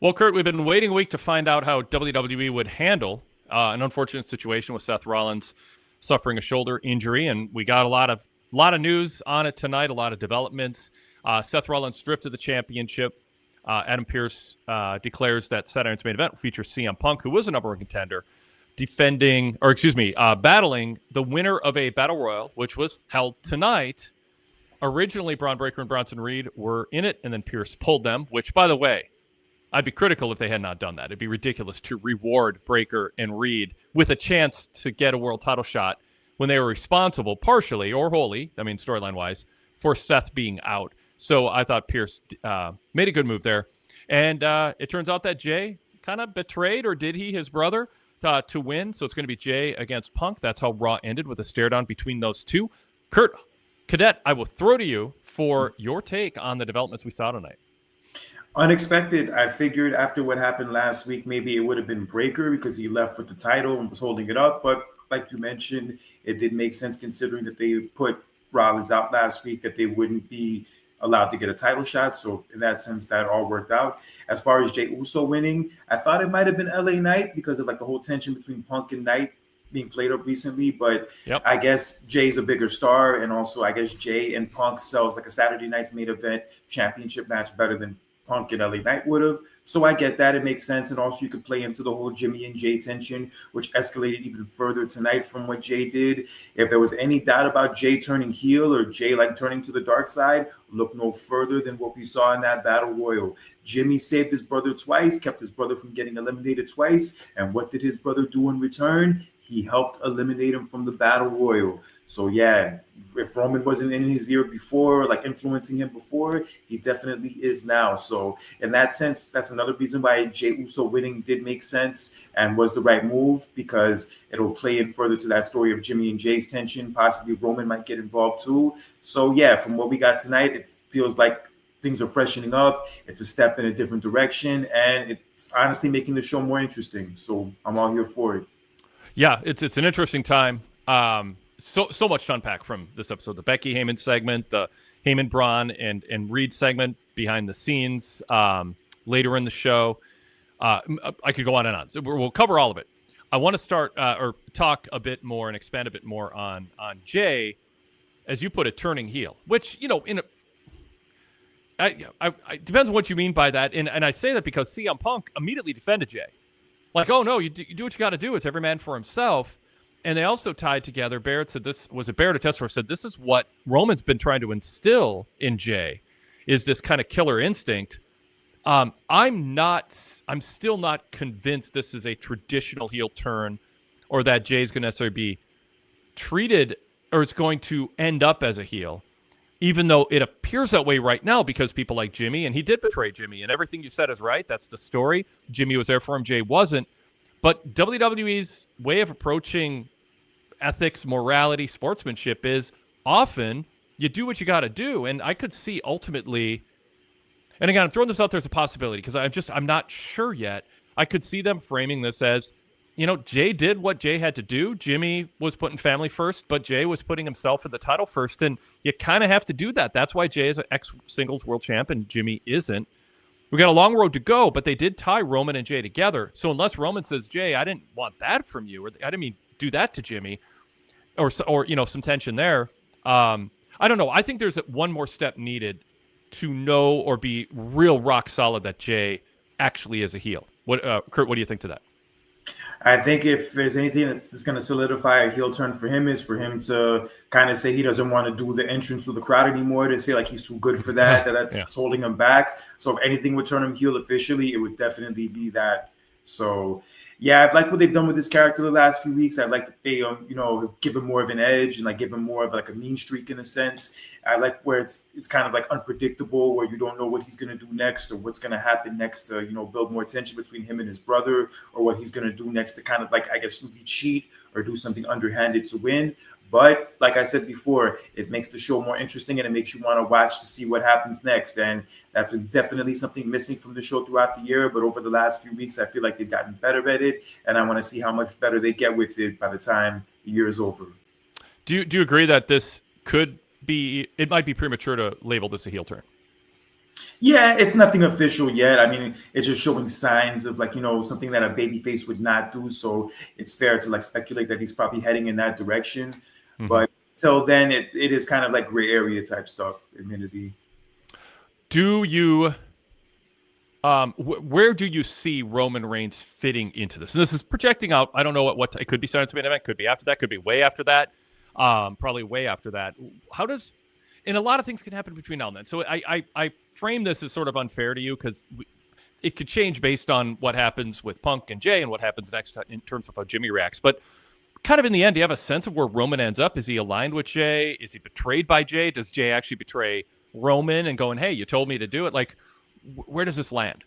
Well, Kurt, we've been waiting a week to find out how WWE would handle an unfortunate situation with Seth Rollins suffering a shoulder injury, and we got a lot of news on it tonight, a lot of developments. Seth Rollins stripped of the championship. Adam Pearce declares that Saturday's main event will feature CM Punk, who was a number one contender, battling the winner of a battle royal, which was held tonight. Originally, Braun Breaker and Bronson Reed were in it, and then Pearce pulled them, which, by the way, I'd be critical if they had not done that. It'd be ridiculous to reward Breaker and Reed with a chance to get a world title shot when they were responsible, partially or wholly, storyline-wise, for Seth being out. So I thought Pearce made a good move there. And it turns out that Jay kind of betrayed, or did he, his brother, to win. So it's going to be Jay against Punk. That's how Raw ended, with a stare-down between those two. Kurt, Cadet, I will throw to you for your take on the developments we saw tonight. Unexpected. I figured after what happened last week, maybe it would have been Breaker because he left with the title and was holding it up. But like you mentioned, it did make sense considering that they put Rollins out last week, that they wouldn't be allowed to get a title shot. So in that sense, that all worked out. As far as Jey Uso winning, I thought it might have been LA Knight because of like the whole tension between Punk and Knight being played up recently. But yep. I guess Jay's a bigger star. And also I guess Jay and Punk sells like a Saturday night's main event championship match better than Punk and LA Knight would have. So I get that. It makes sense. And also you could play into the whole Jimmy and Jay tension, which escalated even further tonight from what Jay did. If there was any doubt about Jay turning heel or Jay like turning to the dark side, look no further than what we saw in that battle royal. Jimmy saved his brother twice, kept his brother from getting eliminated twice. And what did his brother do in return? He helped eliminate him from the battle royal. So yeah, if Roman wasn't in his ear before, like influencing him before, he definitely is now. So in that sense, that's another reason why Jey Uso winning did make sense and was the right move, because it'll play in further to that story of Jimmy and Jay's tension. Possibly Roman might get involved too. So yeah, from what we got tonight, it feels like things are freshening up. It's a step in a different direction, and it's honestly making the show more interesting. So I'm all here for it. Yeah, it's an interesting time. So much to unpack from this episode. The Becky Heyman segment, the Heyman Braun and Reed segment behind the scenes later in the show. I could go on and on. So we'll cover all of it. I want to start or talk a bit more and expand a bit more on Jay, as you put it, turning heel, which, it depends on what you mean by that. And I say that because CM Punk immediately defended Jay. Like, oh, no, you do what you got to do. It's every man for himself. And they also tied together. Barrett said this, was it Barrett or Testor said, this is what Roman's been trying to instill in Jay, is this kind of killer instinct. I'm still not convinced this is a traditional heel turn, or that Jay's going to necessarily be treated, or it's going to end up as a heel, even though it appears that way right now because people like Jimmy, and he did betray Jimmy, and everything you said is right. That's the story. Jimmy was there for him. Jay wasn't. But WWE's way of approaching ethics, morality, sportsmanship is often you do what you got to do. And I could see ultimately, and again, I'm throwing this out there as a possibility because I'm not sure yet. I could see them framing this as, Jay did what Jay had to do. Jimmy was putting family first, but Jay was putting himself in the title first. And you kind of have to do that. That's why Jay is an ex-singles world champ and Jimmy isn't. We got a long road to go, but they did tie Roman and Jay together. So unless Roman says, Jay, I didn't want that from you, or I didn't mean do that to Jimmy, or some tension there. I don't know. I think there's one more step needed to know or be real rock solid that Jay actually is a heel. Kurt, what do you think to that? I think if there's anything that's going to solidify a heel turn for him, is for him to kind of say he doesn't want to do the entrance to the crowd anymore, to say like he's too good for that's holding him back. So if anything would turn him heel officially, it would definitely be that. So yeah, I've liked what they've done with this character the last few weeks. I'd like that they, give him more of an edge and like give him more of like a mean streak in a sense. I like where it's kind of like unpredictable, where you don't know what he's going to do next or what's going to happen next to, build more tension between him and his brother, or what he's going to do next to kind of like, I guess, maybe cheat or do something underhanded to win. But like I said before, it makes the show more interesting and it makes you want to watch to see what happens next. And that's definitely something missing from the show throughout the year. But over the last few weeks, I feel like they've gotten better at it. And I want to see how much better they get with it by the time the year is over. Do you agree that this could be, it might be premature to label this a heel turn? Yeah, it's nothing official yet. I mean, it's just showing signs of like, something that a babyface would not do. So it's fair to like speculate that he's probably heading in that direction. Hmm. But till then, it is kind of like gray area type stuff, admittedly. Do you where do you see Roman Reigns fitting into this? And this is projecting out. I don't know what it could be. Science main event, could be after that, could be way after that, probably way after that. How does? And a lot of things can happen between now and then. So I frame this as sort of unfair to you because it could change based on what happens with Punk and Jay and what happens next in terms of how Jimmy reacts. But kind of in the end, do you have a sense of where Roman ends up? Is he aligned with Jay? Is he betrayed by Jay? Does Jay actually betray Roman and going, hey, you told me to do it? Like, where does this land?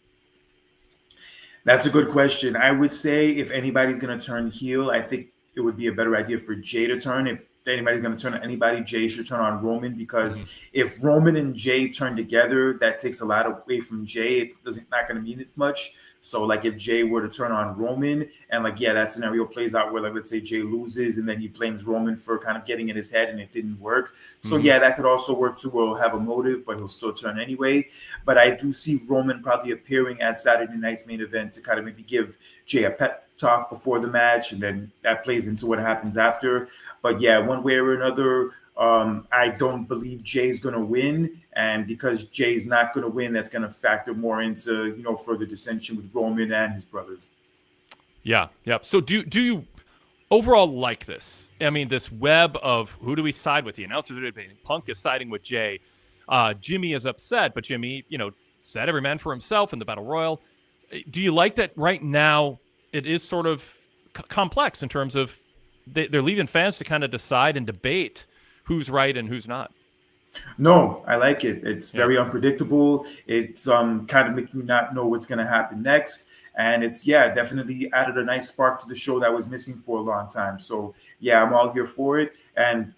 That's a good question. I would say if anybody's going to turn heel, I think it would be a better idea for Jay to turn. If anybody's going to turn on anybody, Jay should turn on Roman because if Roman and Jay turn together, that takes a lot away from Jay. It doesn't not going to mean as much. So like if Jay were to turn on Roman and like, yeah, that scenario plays out where like, let's say Jay loses and then he blames Roman for kind of getting in his head and it didn't work. So yeah, that could also work too. We'll have a motive, but he'll still turn anyway. But I do see Roman probably appearing at Saturday night's main event to kind of maybe give Jay a pep talk before the match. And then that plays into what happens after. But yeah, one way or another, I don't believe Jay's going to win. And because Jay's not going to win, that's going to factor more into, further dissension with Roman and his brother. Yeah. So do you overall like this? I mean, this web of who do we side with? The announcers are debating. Punk is siding with Jay. Jimmy is upset, but Jimmy, said every man for himself in the Battle Royal. Do you like that right now it is sort of complex in terms of they're leaving fans to kind of decide and debate who's right and who's not? No, I like it. It's very unpredictable. It's kind of making you not know what's going to happen next. And it's, definitely added a nice spark to the show that was missing for a long time. So, yeah, I'm all here for it. And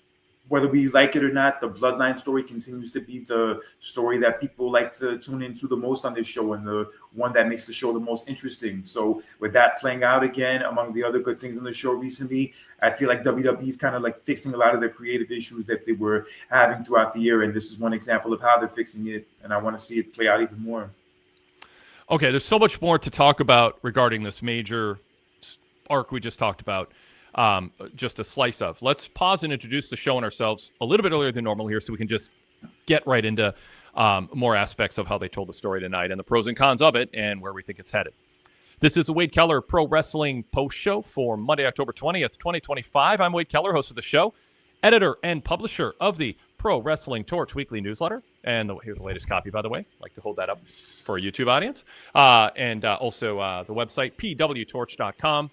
whether we like it or not, the Bloodline story continues to be the story that people like to tune into the most on this show and the one that makes the show the most interesting. So with that playing out again, among the other good things on the show recently, I feel like WWE is kind of like fixing a lot of the creative issues that they were having throughout the year. And this is one example of how they're fixing it. And I want to see it play out even more. Okay, there's so much more to talk about regarding this major arc we just talked about. Just a slice of. Let's pause and introduce the show and ourselves a little bit earlier than normal here so we can just get right into more aspects of how they told the story tonight and the pros and cons of it and where we think it's headed. This is the Wade Keller Pro Wrestling Post Show for Monday, October 20th, 2025. I'm Wade Keller, host of the show, editor and publisher of the Pro Wrestling Torch weekly newsletter. And here's the latest copy, by the way. I'd like to hold that up for a YouTube audience. And also the website, PWTorch.com.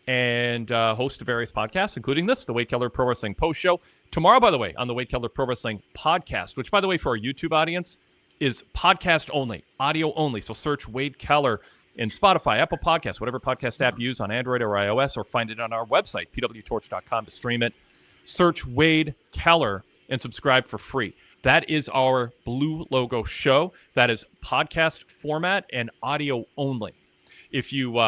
And host of various podcasts, including this, the Wade Keller Pro Wrestling Post Show. Tomorrow, by the way, on the Wade Keller Pro Wrestling Podcast, which, by the way, for our YouTube audience, is podcast only, audio only. So search Wade Keller in Spotify, Apple Podcasts, whatever podcast app you use on Android or iOS, or find it on our website, PWTorch.com, to stream it. Search Wade Keller and subscribe for free. That is our blue logo show. That is podcast format and audio only. If you...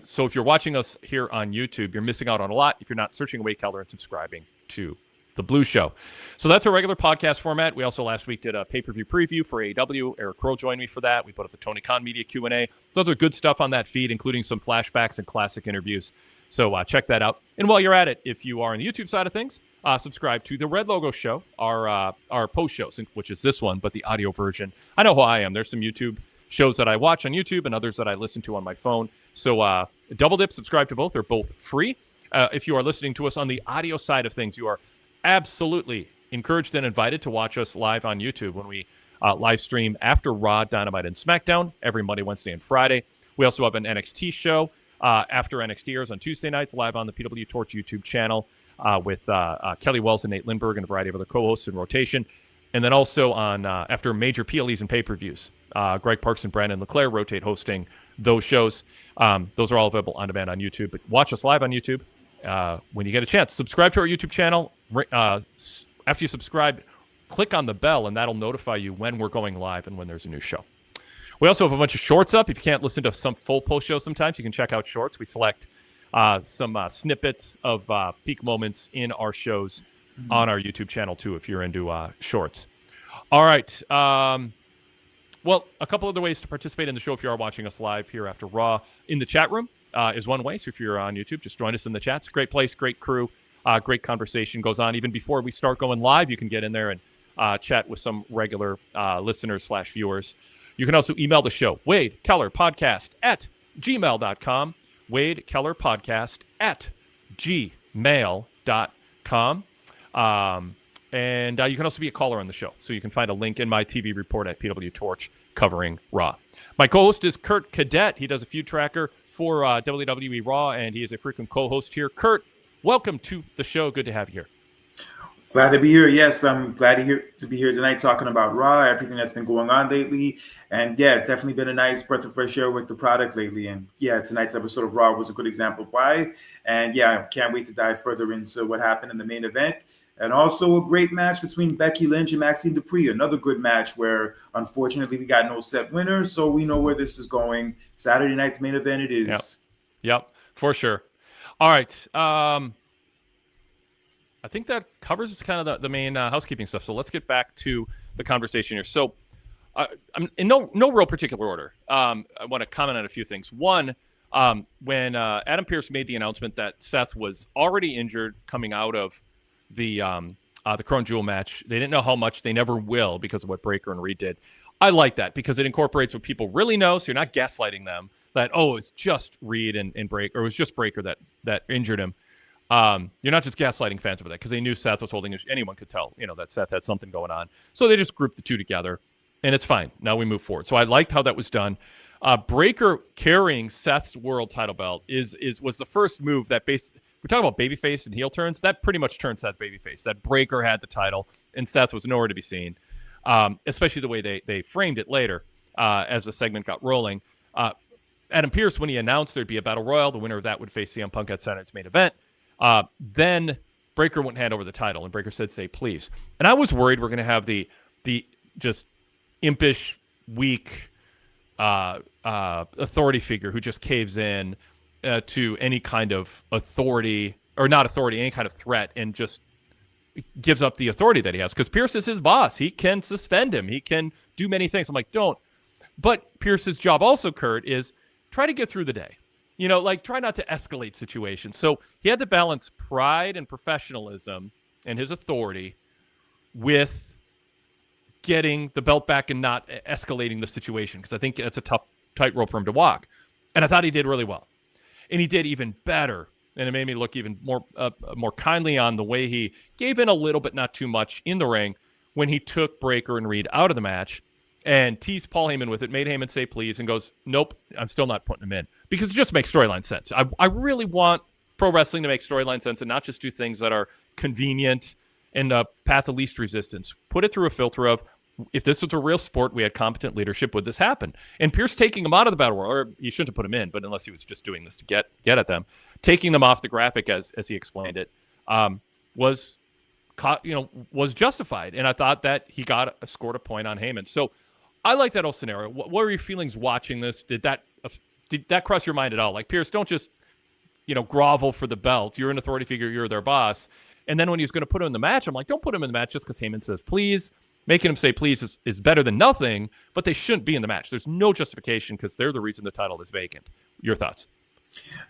So if you're watching us here on YouTube, you're missing out on a lot if you're not searching Wade Keller and subscribing to the Blue Show. So that's our regular podcast format. We also last week did a pay-per-view preview for AEW. Eric Crow joined me for that. We put up the Tony Khan Media Q&A. Those are good stuff on that feed, including some flashbacks and classic interviews. So check that out. And while you're at it, if you are on the YouTube side of things, subscribe to the Red Logo Show, our post shows, which is this one, but the audio version. I know who I am. There's some YouTube shows that I watch on YouTube and others that I listen to on my phone. So double dip, subscribe to both. They're both free. If you are listening to us on the audio side of things, you are absolutely encouraged and invited to watch us live on YouTube when we live stream after Raw, Dynamite, and SmackDown every Monday, Wednesday, and Friday. We also have an NXT show after NXT airs on Tuesday nights live on the PWTorch YouTube channel with Kelly Wells and Nate Lindbergh and a variety of other co-hosts in rotation. And then also on after major PLEs and pay-per-views, Greg Parks and Brandon LeClaire rotate hosting those shows. Those are all available on demand on YouTube. But watch us live on YouTube when you get a chance. Subscribe to our YouTube channel. After you subscribe, click on the bell, and that'll notify you when we're going live and when there's a new show. We also have a bunch of shorts up. If you can't listen to some full post shows sometimes, you can check out shorts. We select some snippets of peak moments in our shows on our YouTube channel, too, if you're into shorts. All right. Well, a couple other ways to participate in the show if you are watching us live here after Raw. In the chat room is one way. So if you're on YouTube, just join us in the chat. It's a great place, great crew, great conversation goes on. Even before we start going live, you can get in there and chat with some regular listeners/viewers. You can also email the show, Wade Keller Podcast at gmail.com. Wade Keller Podcast at gmail.com. And you can also be a caller on the show. So you can find a link in my TV report at PWTorch covering Raw. My co-host is Kurt Cadet. He does a feud tracker for WWE Raw, and he is a frequent co-host here. Kurt, welcome to the show. Good to have you here. Glad to be here. Yes, I'm glad to be here tonight talking about Raw, everything that's been going on lately. And yeah, it's definitely been a nice breath of fresh air with the product lately. And yeah, tonight's episode of Raw was a good example of why. And yeah, I can't wait to dive further into what happened in the main event. And also a great match between Becky Lynch and Maxine Dupree. Another good match where, unfortunately, we got no set winner. So we know where this is going. Saturday night's main event it is. Yep, for sure. All right. I think that covers kind of the main housekeeping stuff. So let's get back to the conversation here. So I'm in no real particular order. I want to comment on a few things. One, when Adam Pearce made the announcement that Seth was already injured coming out of the Crown Jewel match, they didn't know how much. They never will because of what Breakker and Reed did. I like that because it incorporates what people really know. So you're not gaslighting them that, oh, it's just Reed and Breakker, or it was just Breakker that injured him. You're not just gaslighting fans over that because they knew Seth was holding. Anyone could tell, that Seth had something going on. So they just grouped the two together, and it's fine. Now we move forward. So I liked how that was done. Breakker carrying Seth's world title belt was the first move that we're talking about babyface and heel turns. That pretty much turned Seth babyface. That Breakker had the title, and Seth was nowhere to be seen. Especially the way they framed it later as the segment got rolling. Adam Pearce, when he announced there'd be a battle royal, the winner of that would face CM Punk at Saturday's main event. Then Breakker wouldn't hand over the title, and Breakker said, "Say please." And I was worried we're going to have the just impish, weak authority figure who just caves in to any kind of authority, or not authority, any kind of threat, and just gives up the authority that he has. Because Pearce is his boss. He can suspend him. He can do many things. I'm like, don't. But Pearce's job also, Kurt, is try to get through the day. Try not to escalate situations. So he had to balance pride and professionalism and his authority with getting the belt back and not escalating the situation, because I think that's a tough tightrope for him to walk. And I thought he did really well. And he did even better. And it made me look even more kindly on the way he gave in a little but not too much in the ring when he took Breakker and Reed out of the match and teased Paul Heyman with it, made Heyman say please, and goes, nope, I'm still not putting him in. Because it just makes storyline sense. I really want pro wrestling to make storyline sense and not just do things that are convenient and the path of least resistance. Put it through a filter of, if this was a real sport, we had competent leadership, would this happen? And Pearce taking him out of the battle royal, or he shouldn't have put him in, but unless he was just doing this to get at them, taking them off the graphic as he explained it, was justified. And I thought that he scored a point on Heyman. So I like that whole scenario. What were your feelings watching this? Did that cross your mind at all? Like, Pearce, don't just grovel for the belt. You're an authority figure. You're their boss. And then when he was going to put him in the match, I'm like, don't put him in the match just because Heyman says please. Making him say please is better than nothing, but they shouldn't be in the match. There's no justification because they're the reason the title is vacant. Your thoughts?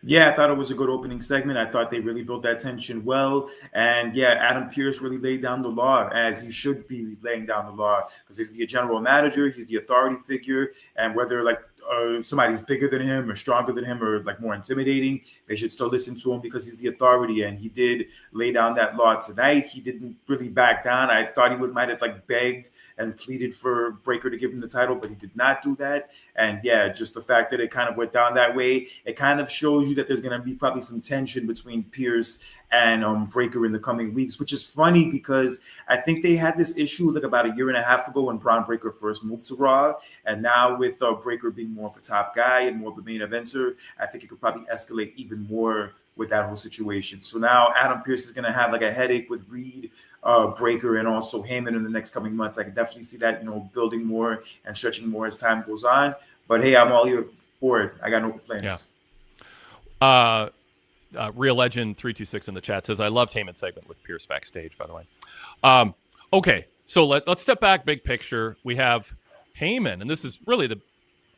Yeah, I thought it was a good opening segment. I thought they really built that tension well. And yeah, Adam Pearce really laid down the law, as he should be laying down the law, because he's the general manager, he's the authority figure, and whether somebody's bigger than him or stronger than him or more intimidating, they should still listen to him because he's the authority. And he did lay down that law tonight. He didn't really back down. I thought he might have begged and pleaded for Breakker to give him the title, but he did not do that. And yeah, just the fact that it kind of went down that way, it kind of shows you that there's going to be probably some tension between Pearce and Breakker in the coming weeks, which is funny because I think they had this issue about a year and a half ago when Braun Breakker first moved to Raw. And now with Breakker being more of a top guy and more of a main eventer, I think it could probably escalate even more with that whole situation. So now Adam Pearce is going to have a headache with Reed, Breakker, and also Heyman in the next coming months. I can definitely see that, building more and stretching more as time goes on. But hey, I'm all here for it. I got no complaints. Yeah. Real Legend 326 in the chat says, I loved Heyman's segment with Pearce backstage, by the way. Okay, so let's step back, big picture. We have Heyman, and this is really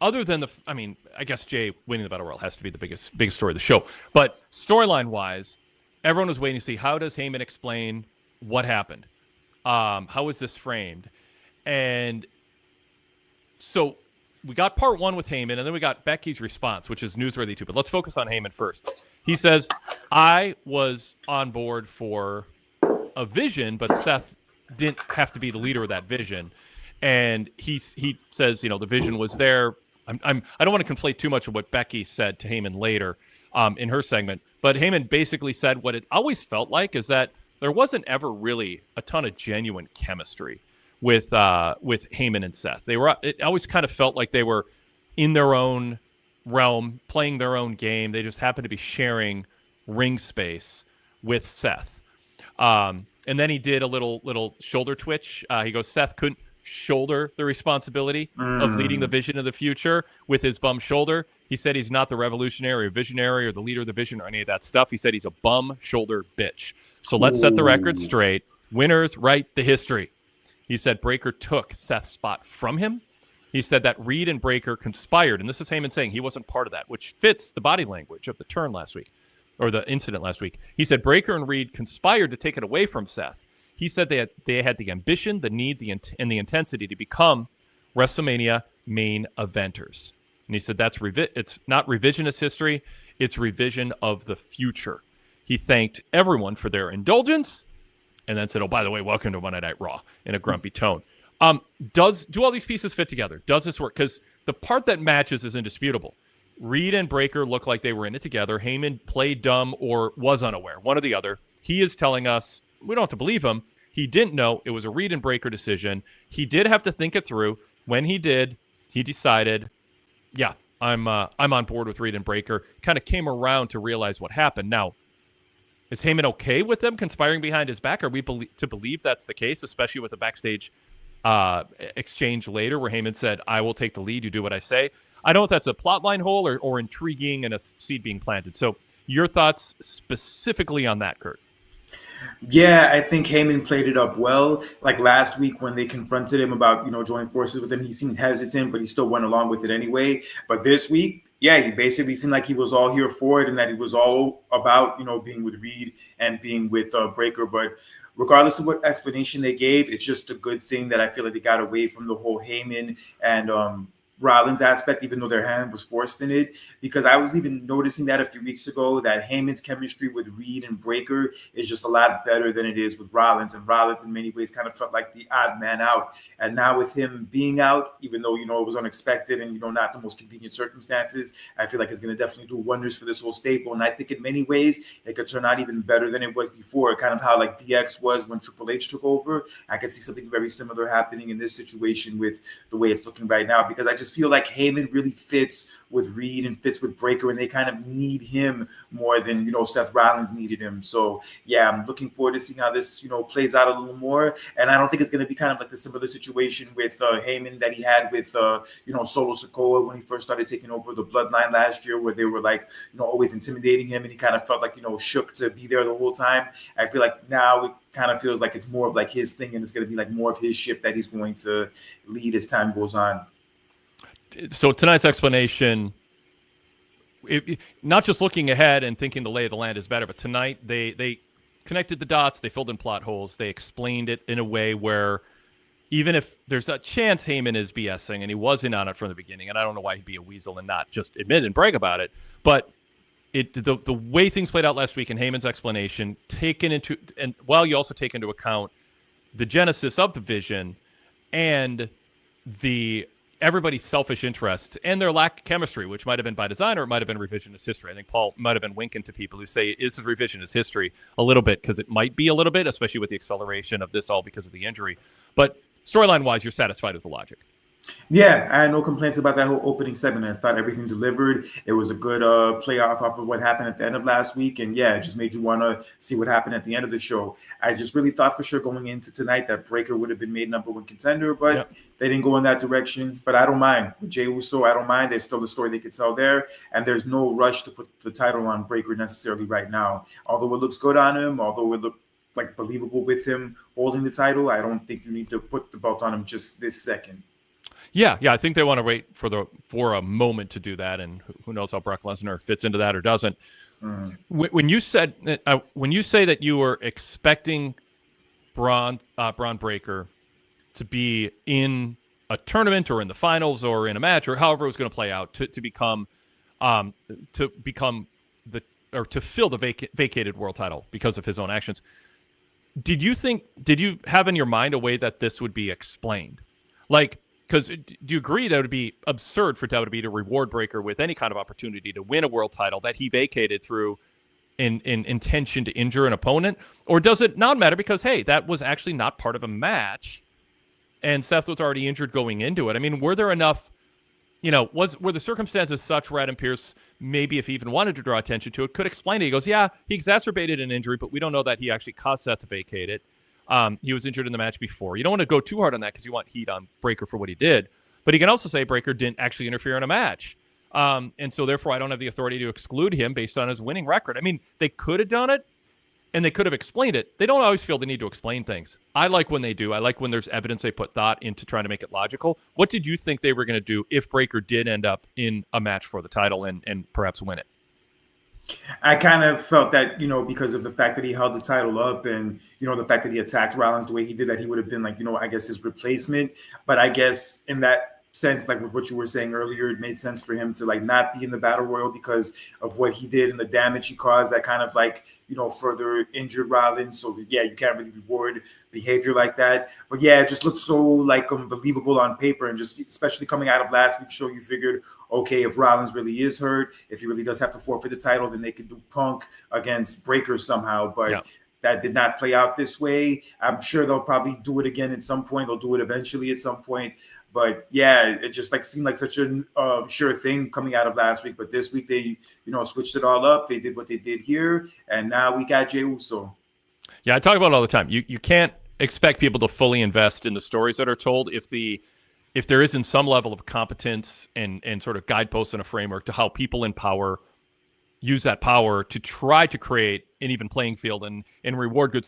other than I guess Jay winning the Battle Royal has to be the biggest story of the show. But storyline wise, everyone was waiting to see how does Heyman explain what happened. How is this framed? And so we got part one with Heyman, and then we got Becky's response, which is newsworthy too. But let's focus on Heyman first. He says, I was on board for a vision, but Seth didn't have to be the leader of that vision. And he says, the vision was there. I don't want to conflate too much of what Becky said to Heyman later in her segment, but Heyman basically said what it always felt like is that there wasn't ever really a ton of genuine chemistry with Heyman and Seth. It always kind of felt like they were in their own realm, playing their own game. They just happened to be sharing ring space with Seth. And then he did a little shoulder twitch. He goes, Seth couldn't shoulder the responsibility of leading the vision of the future with his bum shoulder. He said he's not the revolutionary or visionary or the leader of the vision or any of that stuff. He said he's a bum shoulder bitch. So let's set the record straight. Winners write the history. He said Breakker took Seth's spot from him. He said that Reed and Breakker conspired, and this is Heyman saying he wasn't part of that, which fits the body language of the turn last week, or the incident last week. He said Breakker and Reed conspired to take it away from Seth. He said they had the ambition, the need, and the intensity to become WrestleMania main eventers. And he said it's not revisionist history, it's revision of the future. He thanked everyone for their indulgence, and then said, oh, by the way, welcome to Monday Night Raw, in a grumpy tone. Do all these pieces fit together? Does this work? Because the part that matches is indisputable. Reed and Breakker look like they were in it together. Heyman played dumb or was unaware, one or the other. He is telling us, we don't have to believe him. He didn't know it was a Reed and Breakker decision. He did have to think it through. When he did, he decided, yeah, I'm on board with Reed and Breakker. Kind of came around to realize what happened. Now, is Heyman okay with them conspiring behind his back? Are we to believe that's the case, especially with the backstage exchange later where Heyman said, I will take the lead, you do what I say? I don't know if that's a plotline hole or intriguing and a seed being planted. So your thoughts specifically on that, Kurt? Yeah, I think Heyman played it up well. Like last week when they confronted him about, joining forces with him, he seemed hesitant, but he still went along with it anyway. But this week, yeah, he basically seemed like he was all here for it and that he was all about, being with Reed and being with Breakker. But regardless of what explanation they gave, it's just a good thing that I feel like they got away from the whole Heyman and Rollins aspect, even though their hand was forced in it, because I was even noticing that a few weeks ago that Heyman's chemistry with Reed and Breakker is just a lot better than it is with Rollins, and Rollins in many ways kind of felt like the odd man out. And now with him being out, even though it was unexpected and not the most convenient circumstances, I feel like it's going to definitely do wonders for this whole stable. And I think in many ways it could turn out even better than it was before, kind of how like DX was when Triple H took over. I could see something very similar happening in this situation with the way it's looking right now, because I just feel like Heyman really fits with Reed and fits with Breakker, and they kind of need him more than Seth Rollins needed him. So yeah, I'm looking forward to seeing how this plays out a little more. And I don't think it's going to be kind of like the similar situation with Heyman that he had with Solo Sikoa when he first started taking over the Bloodline last year, where they were like always intimidating him, and he kind of felt like shook to be there the whole time. I feel like now it kind of feels like it's more of like his thing, and it's going to be like more of his ship that he's going to lead as time goes on. So tonight's explanation, not just looking ahead and thinking the lay of the land is better, but tonight they connected the dots, they filled in plot holes, they explained it in a way where even if there's a chance Heyman is BSing, and he wasn't on it from the beginning, and I don't know why he'd be a weasel and not just admit and brag about it, but the way things played out last week in Heyman's explanation, while you also take into account the genesis of the vision and everybody's selfish interests and their lack of chemistry, which might have been by design or it might have been revisionist history. I think Paul might have been winking to people who say, is this revisionist history? A little bit, because it might be a little bit, especially with the acceleration of this all because of the injury. But storyline-wise, you're satisfied with the logic. Yeah, I had no complaints about that whole opening segment. I thought everything delivered. It was a good playoff off of what happened at the end of last week. And yeah, it just made you want to see what happened at the end of the show. I just really thought for sure going into tonight that Breakker would have been made number one contender, but they didn't go in that direction. But I don't mind. With Jey Uso, I don't mind. There's still a story they could tell there. And there's no rush to put the title on Breakker necessarily right now. Although it looks good on him, although it looked like believable with him holding the title, I don't think you need to put the belt on him just this second. Yeah, I think they want to wait for a moment to do that, and who knows how Brock Lesnar fits into that or doesn't. When you say that you were expecting Braun Breaker to be in a tournament or in the finals or in a match or however it was going to play out to become to fill the vacated world title because of his own actions. Did you have in your mind a way that this would be explained? Like, because do you agree that it would be absurd for WWE to reward Breaker with any kind of opportunity to win a world title that he vacated through in intention to injure an opponent? Or does it not matter because, hey, that was actually not part of a match and Seth was already injured going into it? I mean, were there enough, were the circumstances such where Adam Pearce, maybe if he even wanted to draw attention to it, could explain it? He goes, yeah, he exacerbated an injury, but we don't know that he actually caused Seth to vacate it. He was injured in the match before. You don't want to go too hard on that because you want heat on Breaker for what he did. But he can also say Breaker didn't actually interfere in a match. And so therefore I don't have the authority to exclude him based on his winning record. I mean, they could have done it and they could have explained it. They don't always feel the need to explain things. I like when they do. I like when there's evidence they put thought into trying to make it logical. What did you think they were going to do if Breaker did end up in a match for the title and perhaps win it? I kind of felt that, because of the fact that he held the title up and, the fact that he attacked Rollins the way he did, that he would have been like, I guess his replacement. But I guess in that sense, like with what you were saying earlier, it made sense for him to like not be in the battle royal because of what he did and the damage he caused that kind of like, further injured Rollins. So yeah, you can't really reward behavior like that. But yeah, it just looked so like unbelievable on paper, and just especially coming out of last week's show, you figured, okay, if Rollins really is hurt, if he really does have to forfeit the title, then they could do Punk against Breaker somehow. But yeah, that did not play out this way. I'm sure they'll probably do it again at some point. They'll do it eventually at some point. But yeah, it just like seemed like such a sure thing coming out of last week. But this week they, switched it all up. They did what they did here, and now we got Jey Uso. Yeah, I talk about it all the time. You can't expect people to fully invest in the stories that are told if there isn't some level of competence and sort of guideposts and a framework to how people in power use that power to try to create an even playing field and reward good.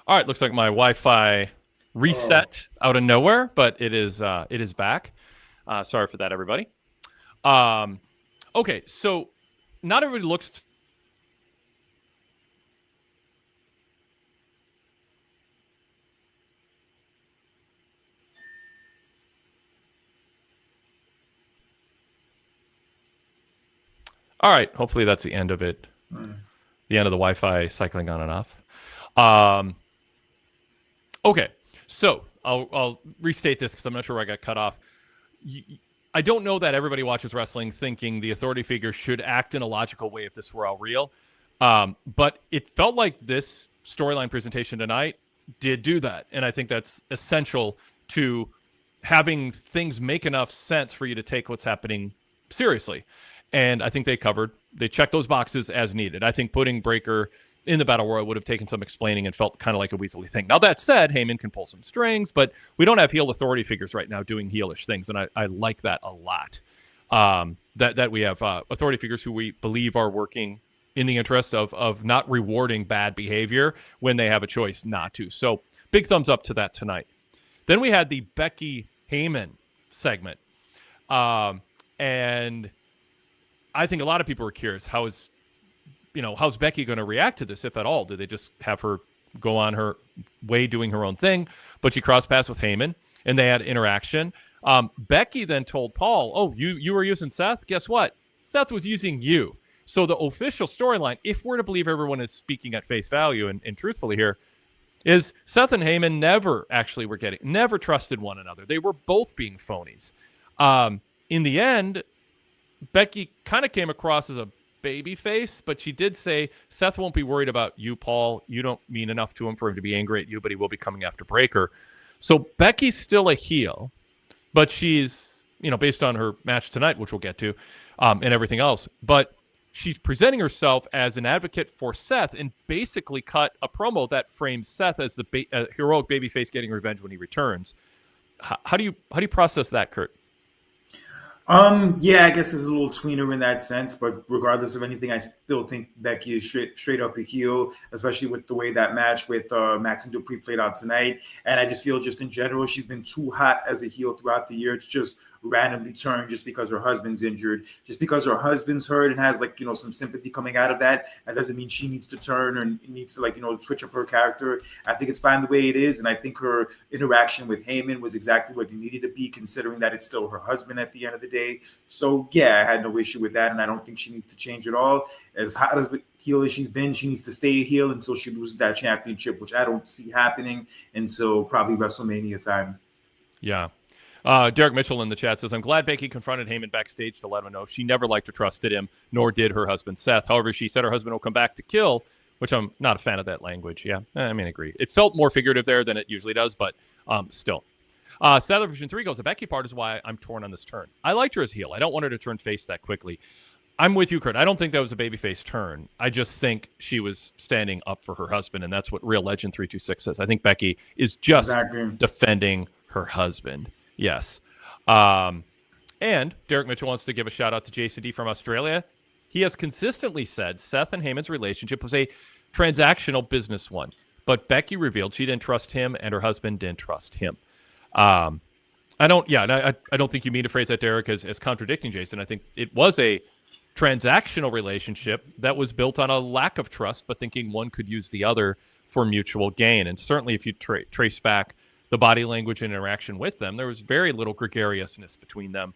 All right, looks like my Wi-Fi reset out of nowhere, but it is back. Sorry for that, everybody. Okay, so not everybody looks. All right, hopefully that's the end of it. The end of the Wi-Fi cycling on and off. Okay, so I'll restate this because I'm not sure where I got cut off. I don't know that everybody watches wrestling thinking the authority figure should act in a logical way if this were all real. But it felt like this storyline presentation tonight did do that. And I think that's essential to having things make enough sense for you to take what's happening seriously. And I think they checked those boxes as needed. I think putting Breakker in the Battle Royal would have taken some explaining and felt kind of like a weaselly thing. Now, that said, Heyman can pull some strings, but we don't have heel authority figures right now doing heelish things, and I like that a lot. That we have authority figures who we believe are working in the interest of not rewarding bad behavior when they have a choice not to. So big thumbs up to that tonight. Then we had the Becky Heyman segment. And I think a lot of people were curious, how's Becky going to react to this, if at all? Do they just have her go on her way doing her own thing? But she crossed paths with Heyman, and they had interaction. Becky then told Paul, oh, you were using Seth? Guess what? Seth was using you. So the official storyline, if we're to believe everyone is speaking at face value and truthfully here, is Seth and Heyman never trusted one another. They were both being phonies. In the end, Becky kind of came across as a baby face, but she did say Seth won't be worried about you, Paul. You don't mean enough to him for him to be angry at you, but he will be coming after Breakker. So Becky's still a heel, but she's, based on her match tonight, which we'll get to, and everything else, but she's presenting herself as an advocate for Seth and basically cut a promo that frames Seth as the heroic babyface getting revenge when he returns. How do you process that, Kurt? Yeah, I guess there's a little tweener in that sense, but regardless of anything, I still think Becky is straight up a heel, especially with the way that match with Max and Dupree played out tonight. And I just feel just in general, she's been too hot as a heel throughout the year to just randomly turn just because her husband's injured, just because her husband's hurt and has some sympathy coming out of that. That doesn't mean she needs to turn or needs to switch up her character. I think it's fine the way it is. And I think her interaction with Heyman was exactly what it needed to be, considering that it's still her husband at the end of the day. So yeah, I had no issue with that. And I don't think she needs to change at all. As hot as heel as she's been, she needs to stay a heel until she loses that championship, which I don't see happening until probably WrestleMania time. Yeah. Derek Mitchell in the chat says, I'm glad Becky confronted Heyman backstage to let him know she never liked or trusted him, nor did her husband Seth. However, she said her husband will come back to kill, which I'm not a fan of that language. Yeah, I agree. It felt more figurative there than it usually does, but still. Sadler Vision 3 goes, the Becky part is why I'm torn on this turn. I liked her as heel. I don't want her to turn face that quickly. I'm with you, Kurt. I don't think that was a babyface turn. I just think she was standing up for her husband, and that's what Real Legend 326 says. I think Becky is just defending her husband. Yes. And Derek Mitchell wants to give a shout out to Jason D from Australia. He has consistently said Seth and Heyman's relationship was a transactional business one, but Becky revealed she didn't trust him and her husband didn't trust him. I don't think you mean to phrase that, Derek, as contradicting Jason. I think it was a transactional relationship that was built on a lack of trust, but thinking one could use the other for mutual gain. And certainly if you trace back the body language and interaction with them, there was very little gregariousness between them.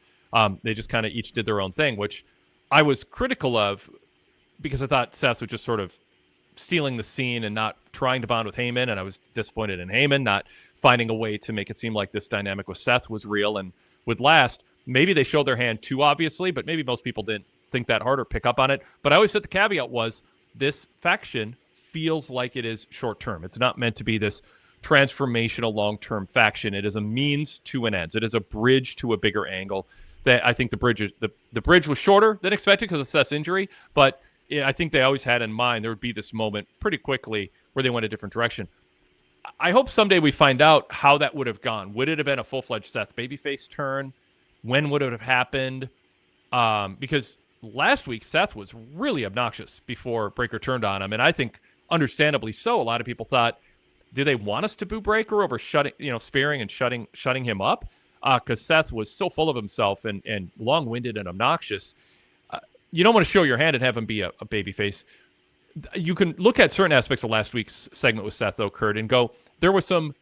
They just kind of each did their own thing, which I was critical of because I thought Seth was just sort of stealing the scene and not trying to bond with Heyman, and I was disappointed in Heyman not finding a way to make it seem like this dynamic with Seth was real and would last. Maybe they showed their hand too obviously, but maybe most people didn't think that hard or pick up on it. But I always said the caveat was this faction feels like it is short-term. It's not meant to be this transformational long-term faction. It is a means to an end. It is a bridge to a bigger angle. That I think the bridge was shorter than expected because of Seth's injury, but I think they always had in mind there would be this moment pretty quickly where they went a different direction. I hope someday we find out how that would have gone. Would it have been a full-fledged Seth babyface turn? When would it have happened? Because last week Seth was really obnoxious before Breakker turned on him, and I think understandably so. A lot of people thought, do they want us to boo Breakker over spearing and shutting him up? Because Seth was so full of himself and long-winded and obnoxious. You don't want to show your hand and have him be a babyface. You can look at certain aspects of last week's segment with Seth, though, Kurt, and go, there was some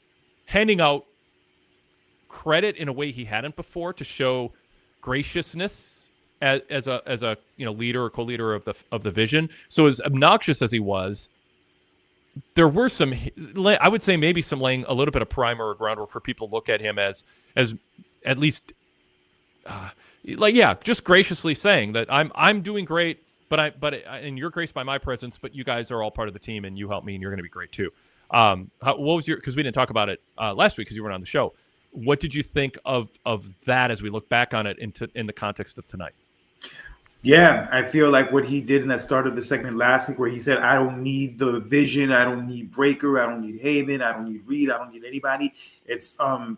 handing out credit in a way he hadn't before to show graciousness as a leader or co-leader of the Vision. So as obnoxious as he was, there were some, I would say maybe some laying a little bit of primer or groundwork for people to look at him as at least just graciously saying that I'm doing great, and you're graced by my presence, but you guys are all part of the team, and you help me, and you're going to be great too. What was your? Because we didn't talk about it last week because you weren't on the show. What did you think of that as we look back on it in the context of tonight? Yeah, I feel like what he did in that start of the segment last week, where he said, "I don't need the Vision, I don't need Breaker, I don't need Heyman, I don't need Reed, I don't need anybody." It's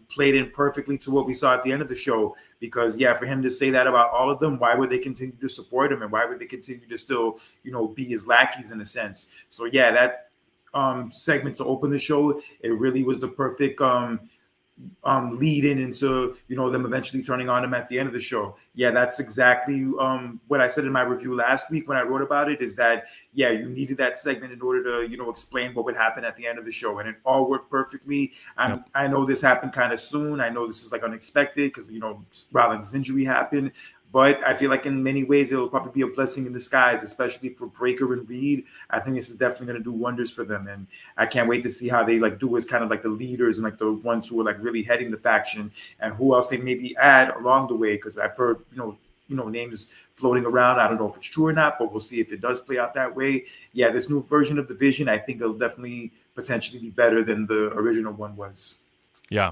played in perfectly to what we saw at the end of the show. Because for him to say that about all of them, why would they continue to support him, and why would they continue to still, be his lackeys in a sense? So that segment to open the show, it really was the perfect lead into them eventually turning on him at the end of the show. That's exactly what I said in my review last week when I wrote about it, is that you needed that segment in order to explain what would happen at the end of the show, and it all worked perfectly. I know this happened kind of soon. I know this is like unexpected because Rollins' injury happened. But I feel like in many ways, it'll probably be a blessing in disguise, especially for Breaker and Reed. I think this is definitely going to do wonders for them. And I can't wait to see how they do as kind of like the leaders and like the ones who are like really heading the faction, and who else they maybe add along the way. Because I've heard, names floating around. I don't know if it's true or not, but we'll see if it does play out that way. This new version of the Vision, I think it'll definitely potentially be better than the original one was. Yeah.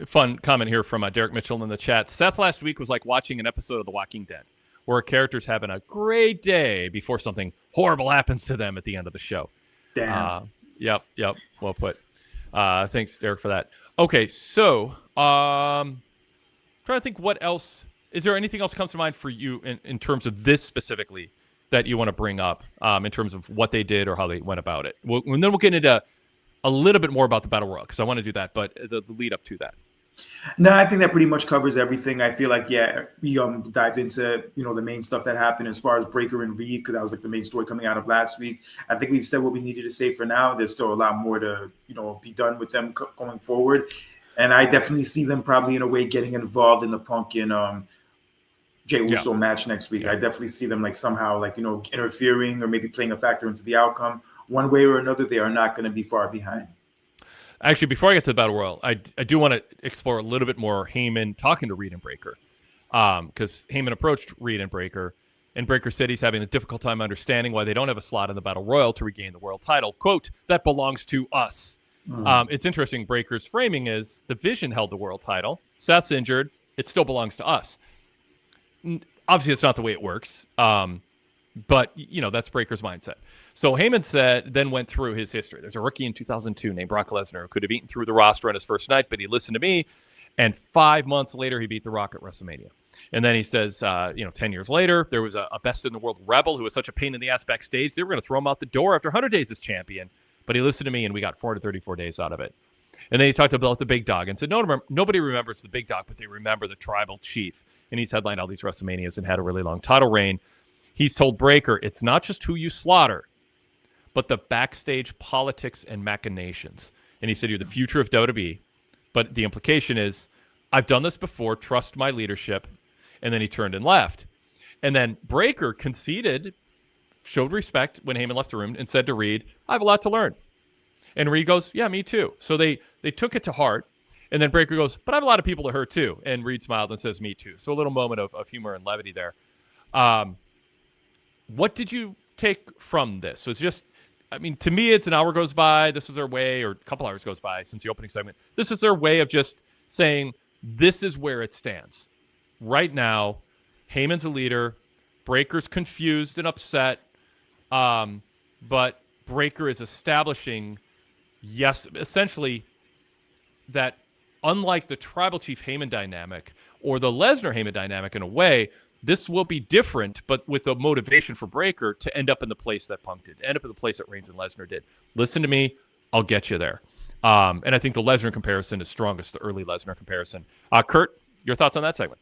Fun comment here from Derek Mitchell in the chat. Seth last week was like watching an episode of The Walking Dead, where a character's having a great day before something horrible happens to them at the end of the show. Damn. Yep. Well put. Thanks, Derek, for that. Okay, so trying to think what else. Is there anything else comes to mind for you in terms of this specifically that you want to bring up in terms of what they did or how they went about it? And then we'll get into a little bit more about the Battle Royal because I want to do that, but the lead up to that. No, I think that pretty much covers everything. I feel like, we dived into, the main stuff that happened as far as Breaker and Reed, because that was like the main story coming out of last week. I think we've said what we needed to say for now. There's still a lot more to, be done with them going forward. And I definitely see them probably in a way getting involved in the Punk and Jey Uso match next week. I definitely see them somehow interfering or maybe playing a factor into the outcome. One way or another, they are not going to be far behind. Actually, before I get to the Battle Royal, I do want to explore a little bit more Heyman talking to Reed and Breaker. Because Heyman approached Reed and Breaker said he's having a difficult time understanding why they don't have a slot in the Battle Royal to regain the world title. Quote, "That belongs to us." It's interesting. Breaker's framing is the Vision held the world title. Seth's injured. It still belongs to us. Obviously, it's not the way it works. But, that's Breaker's mindset. So Heyman then went through his history. There's a rookie in 2002 named Brock Lesnar who could have eaten through the roster on his first night, but he listened to me. And 5 months later, he beat The Rock at WrestleMania. And then he says, 10 years later, there was a best in the world rebel who was such a pain in the ass backstage. They were going to throw him out the door after 100 days as champion. But he listened to me, and we got 434 days out of it. And then he talked about the big dog and said, nobody remembers the big dog, but they remember the tribal chief. And he's headlined all these WrestleManias and had a really long title reign. He's told Breaker, it's not just who you slaughter, but the backstage politics and machinations. And he said, you're the future of WWE. But the implication is, I've done this before, trust my leadership. And then he turned and left. And then Breaker conceded, showed respect when Heyman left the room and said to Reed, I have a lot to learn. And Reed goes, yeah, me too. So they took it to heart. And then Breaker goes, but I have a lot of people to hurt too. And Reed smiled and says, me too. So a little moment of humor and levity there. What did you take from this? So it's just, to me, it's an hour goes by. This is their way, or a couple hours goes by since the opening segment. This is their way of just saying, this is where it stands. Right now, Heyman's a leader. Breaker's confused and upset. But Breaker is establishing, essentially, that unlike the Tribal Chief Heyman dynamic or the Lesnar-Heyman dynamic in a way, this will be different, but with the motivation for Breaker to end up in the place that Punk did, end up in the place that Reigns and Lesnar did. Listen to me, I'll get you there. And I think the Lesnar comparison is strongest, the early Lesnar comparison. Kurt, your thoughts on that segment?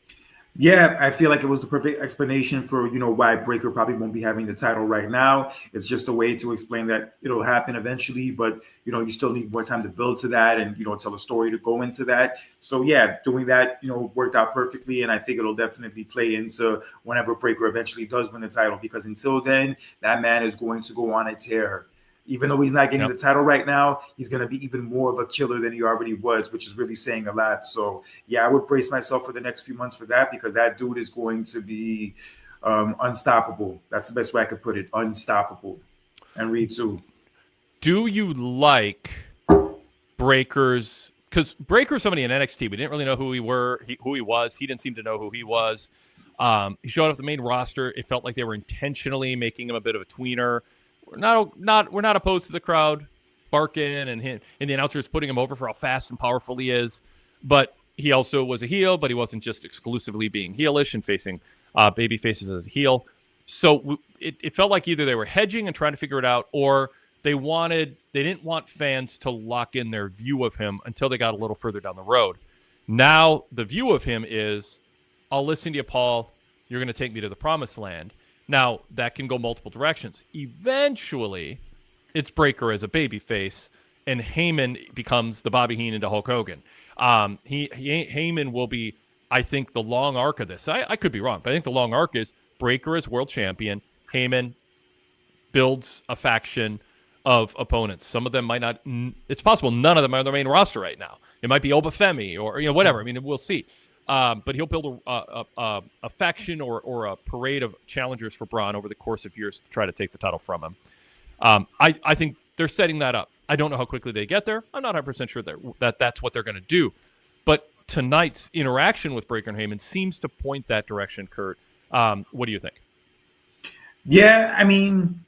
Yeah, I feel like it was the perfect explanation for, why Breaker probably won't be having the title right now. It's just a way to explain that it'll happen eventually, but, you still need more time to build to that and, tell a story to go into that. So, doing that, worked out perfectly. And I think it'll definitely play into whenever Breaker eventually does win the title, because until then, that man is going to go on a tear. Even though he's not getting the title right now, he's going to be even more of a killer than he already was, which is really saying a lot. So, yeah, I would brace myself for the next few months for that, because that dude is going to be unstoppable. That's the best way I could put it. Unstoppable. And Reed too. Do you like Breaker's? Because Breaker's somebody in NXT. We didn't really know who he was. He didn't seem to know who he was. He showed up the main roster. It felt like they were intentionally making him a bit of a tweener. We're not opposed to the crowd barking and the announcers putting him over for how fast and powerful he is. But he also was a heel, but he wasn't just exclusively being heelish and facing baby faces as a heel. So it felt like either they were hedging and trying to figure it out, or they didn't want fans to lock in their view of him until they got a little further down the road. Now the view of him is, I'll listen to you, Paul. You're going to take me to the promised land. Now, that can go multiple directions. Eventually, it's Breaker as a babyface, and Heyman becomes the Bobby Heenan to Hulk Hogan. Heyman will be, I think, the long arc of this. I could be wrong, but I think the long arc is Breaker as world champion. Heyman builds a faction of opponents. Some of them might not. It's possible none of them are on the main roster right now. It might be Obafemi or whatever. I mean, we'll see. But he'll build a faction or a parade of challengers for Braun over the course of years to try to take the title from him. I think they're setting that up. I don't know how quickly they get there. I'm not 100% sure that's what they're going to do. But tonight's interaction with Breaker and Heyman seems to point that direction, Kurt. What do you think? Yeah, I mean,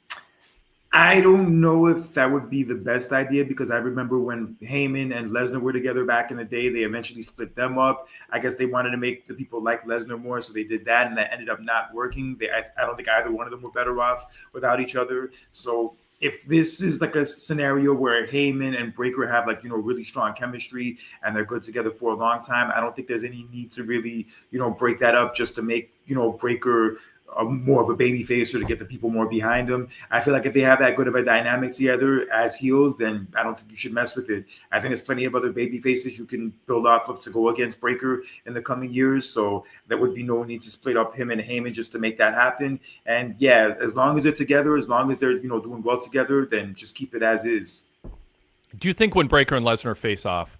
I don't know if that would be the best idea, because I remember when Heyman and Lesnar were together back in the day, they eventually split them up. I guess they wanted to make the people like Lesnar more, so they did that, and that ended up not working. I don't think either one of them were better off without each other. So if this is like a scenario where Heyman and Breaker have really strong chemistry and they're good together for a long time, I don't think there's any need to really, break that up just to make, Breaker more of a baby face or to get the people more behind him. I feel like if they have that good of a dynamic together as heels, then I don't think you should mess with it. I think there's plenty of other baby faces you can build off of to go against Breaker in the coming years. So there would be no need to split up him and Heyman just to make that happen. And yeah, as long as they're together, as long as they're, doing well together, then just keep it as is. Do you think when Breaker and Lesnar face off,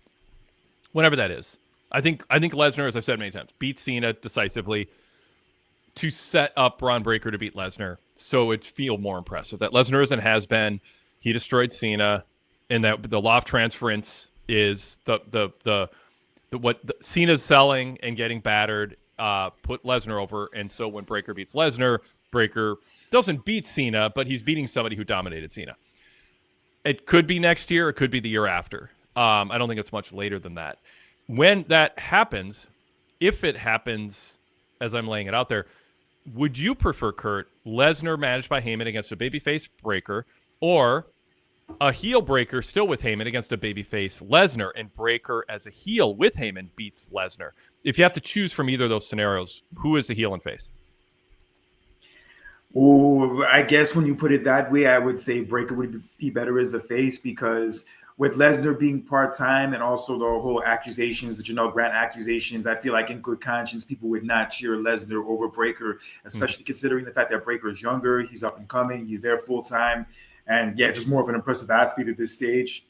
whenever that is, I think Lesnar, as I've said many times, beats Cena decisively to set up Braun Breaker to beat Lesnar, so it feel more impressive. That Lesnar is and has been. He destroyed Cena, and that the law of transference is the what Cena's selling and getting battered put Lesnar over, and so when Breaker beats Lesnar, Breaker doesn't beat Cena, but he's beating somebody who dominated Cena. It could be next year, it could be the year after. I don't think it's much later than that. When that happens, if it happens as I'm laying it out there, would you prefer, Kurt, Lesnar managed by Heyman against a babyface Breaker, or a heel Breaker still with Heyman against a babyface Lesnar, and Breaker as a heel with Heyman beats Lesnar? If you have to choose from either of those scenarios, who is the heel and face? Oh, I guess when you put it that way, I would say Breaker would be better as the face, because with Lesnar being part-time and also the whole accusations, the Janelle Grant accusations, I feel like in good conscience, people would not cheer Lesnar over Breaker, especially considering the fact that Breaker is younger, he's up and coming, he's there full-time, and yeah, just more of an impressive athlete at this stage.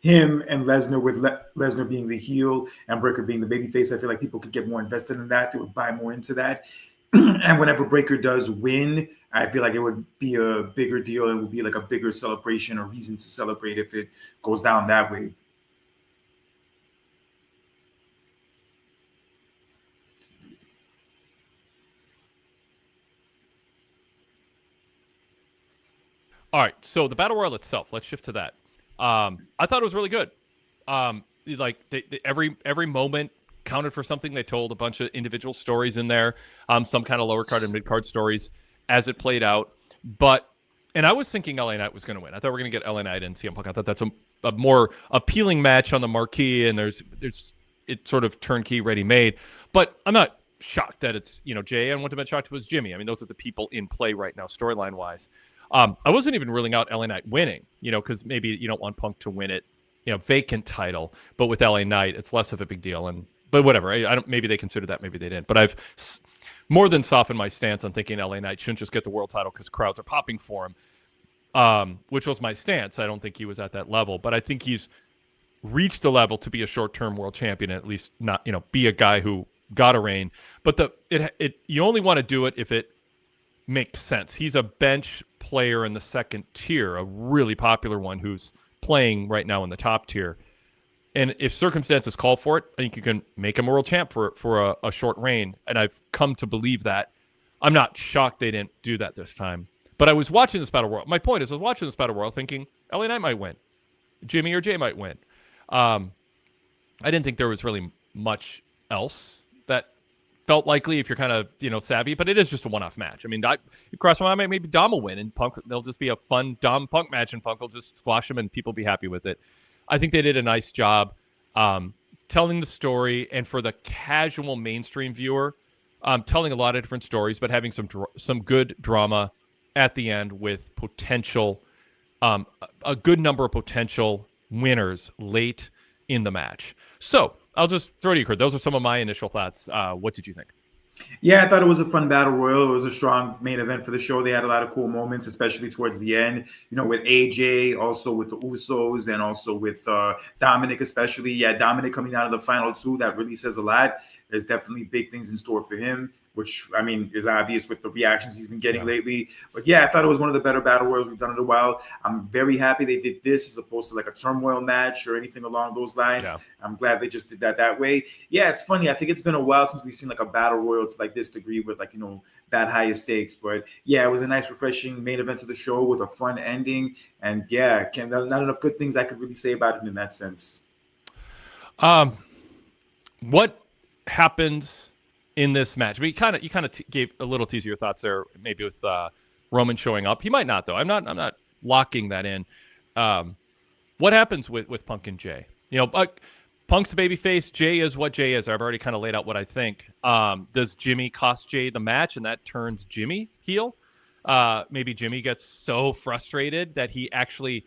Him and Lesnar, with Lesnar being the heel and Breaker being the babyface, I feel like people could get more invested in that. They would buy more into that. And whenever Breaker does win, I feel like it would be a bigger deal. It would be like a bigger celebration or reason to celebrate if it goes down that way. All right, so the Battle Royal itself, let's shift to that. I thought it was really good. Every moment counted for something. They told a bunch of individual stories in there, some kind of lower card and mid card stories as it played out. And I was thinking LA Knight was going to win. I thought we were going to get LA Knight and CM Punk. I thought that's a more appealing match on the marquee, and there's it's sort of turnkey, ready made. But I'm not shocked that it's Jay. I wouldn't have been shocked if it was Jimmy. I mean, those are the people in play right now, storyline wise. I wasn't even ruling out LA Knight winning, because maybe you don't want Punk to win it, vacant title. But with LA Knight, it's less of a big deal. But whatever. I don't. Maybe they considered that. Maybe they didn't. But I've more than softened my stance on thinking LA Knight shouldn't just get the world title because crowds are popping for him. which was my stance. I don't think he was at that level, but I think he's reached a level to be a short-term world champion, at least not, be a guy who got a reign. But you only want to do it if it makes sense. He's a bench player in the second tier, a really popular one who's playing right now in the top tier. And if circumstances call for it, I think you can make him a world champ for a short reign. And I've come to believe that. I'm not shocked they didn't do that this time. But I was watching this Battle Royal. My point is, I was watching this Battle Royal thinking LA Knight might win. Jimmy or Jay might win. I didn't think there was really much else that felt likely if you're kind of, savvy, but it is just a one-off match. I mean, across my mind, maybe Dom will win, and Punk, they'll just be a fun Dom Punk match, and Punk will just squash him, and people will be happy with it. I think they did a nice job telling the story, and for the casual mainstream viewer, telling a lot of different stories, but having some good drama at the end with potential, a good number of potential winners late in the match. So I'll just throw to you, Kurt. Those are some of my initial thoughts. What did you think? Yeah, I thought it was a fun battle royal. It was a strong main event for the show. They had a lot of cool moments, especially towards the end, with AJ, also with the Usos, and also with Dominic, especially. Yeah, Dominic coming out of the final two, that really says a lot. There's definitely big things in store for him, which, I mean, is obvious with the reactions he's been getting lately. But yeah, I thought it was one of the better battle royals we've done in a while. I'm very happy they did this as opposed to like a turmoil match or anything along those lines. Yeah. I'm glad they just did that way. Yeah, it's funny. I think it's been a while since we've seen like a battle royal to like this degree with like, that higher stakes. But yeah, it was a nice, refreshing main event of the show with a fun ending. And yeah, not enough good things I could really say about it in that sense. What happens in this match? I mean, you kind of gave a little tease of your thoughts there, maybe with Roman showing up. He might not, though. I'm not locking that in. What happens with Punk and Jay? Punk's a babyface. Jay is what Jay is. I've already kind of laid out what I think. Does Jimmy cost Jay the match, and that turns Jimmy heel? Maybe Jimmy gets so frustrated that he actually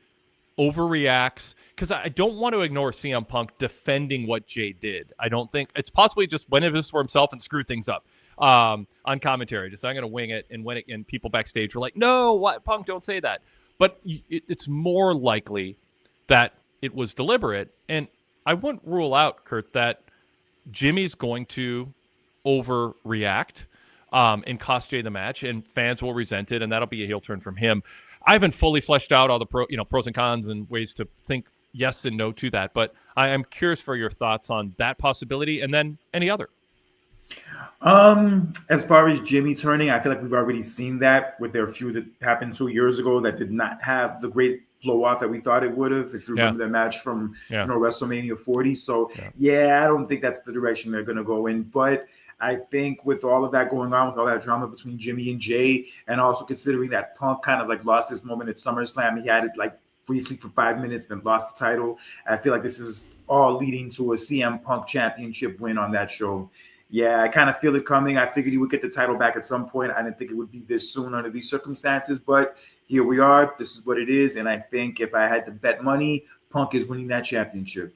overreacts, because I don't want to ignore CM Punk defending what Jay did. I don't think it's possibly just went this for himself and screwed things up on commentary. Just I'm going to wing it, and people backstage were like, "No, what, Punk? Don't say that." But it's more likely that it was deliberate, and I wouldn't rule out, Kurt, that Jimmy's going to overreact and cost Jay the match, and fans will resent it, and that'll be a heel turn from him. I haven't fully fleshed out all the pros and cons and ways to think yes and no to that, but I am curious for your thoughts on that possibility, and then any other. As far as Jimmy turning, I feel like we've already seen that with their feud that happened 2 years ago that did not have the great blow off that we thought it would have. If you remember the match from WrestleMania 40, so I don't think that's the direction they're going to go in, but I think with all of that going on, with all that drama between Jimmy and Jay, and also considering that Punk kind of like lost his moment at SummerSlam, he had it like briefly for 5 minutes, then lost the title. I feel like this is all leading to a CM Punk championship win on that show. Yeah, I kind of feel it coming. I figured he would get the title back at some point. I didn't think it would be this soon under these circumstances, but here we are. This is what it is. And I think if I had to bet money, Punk is winning that championship.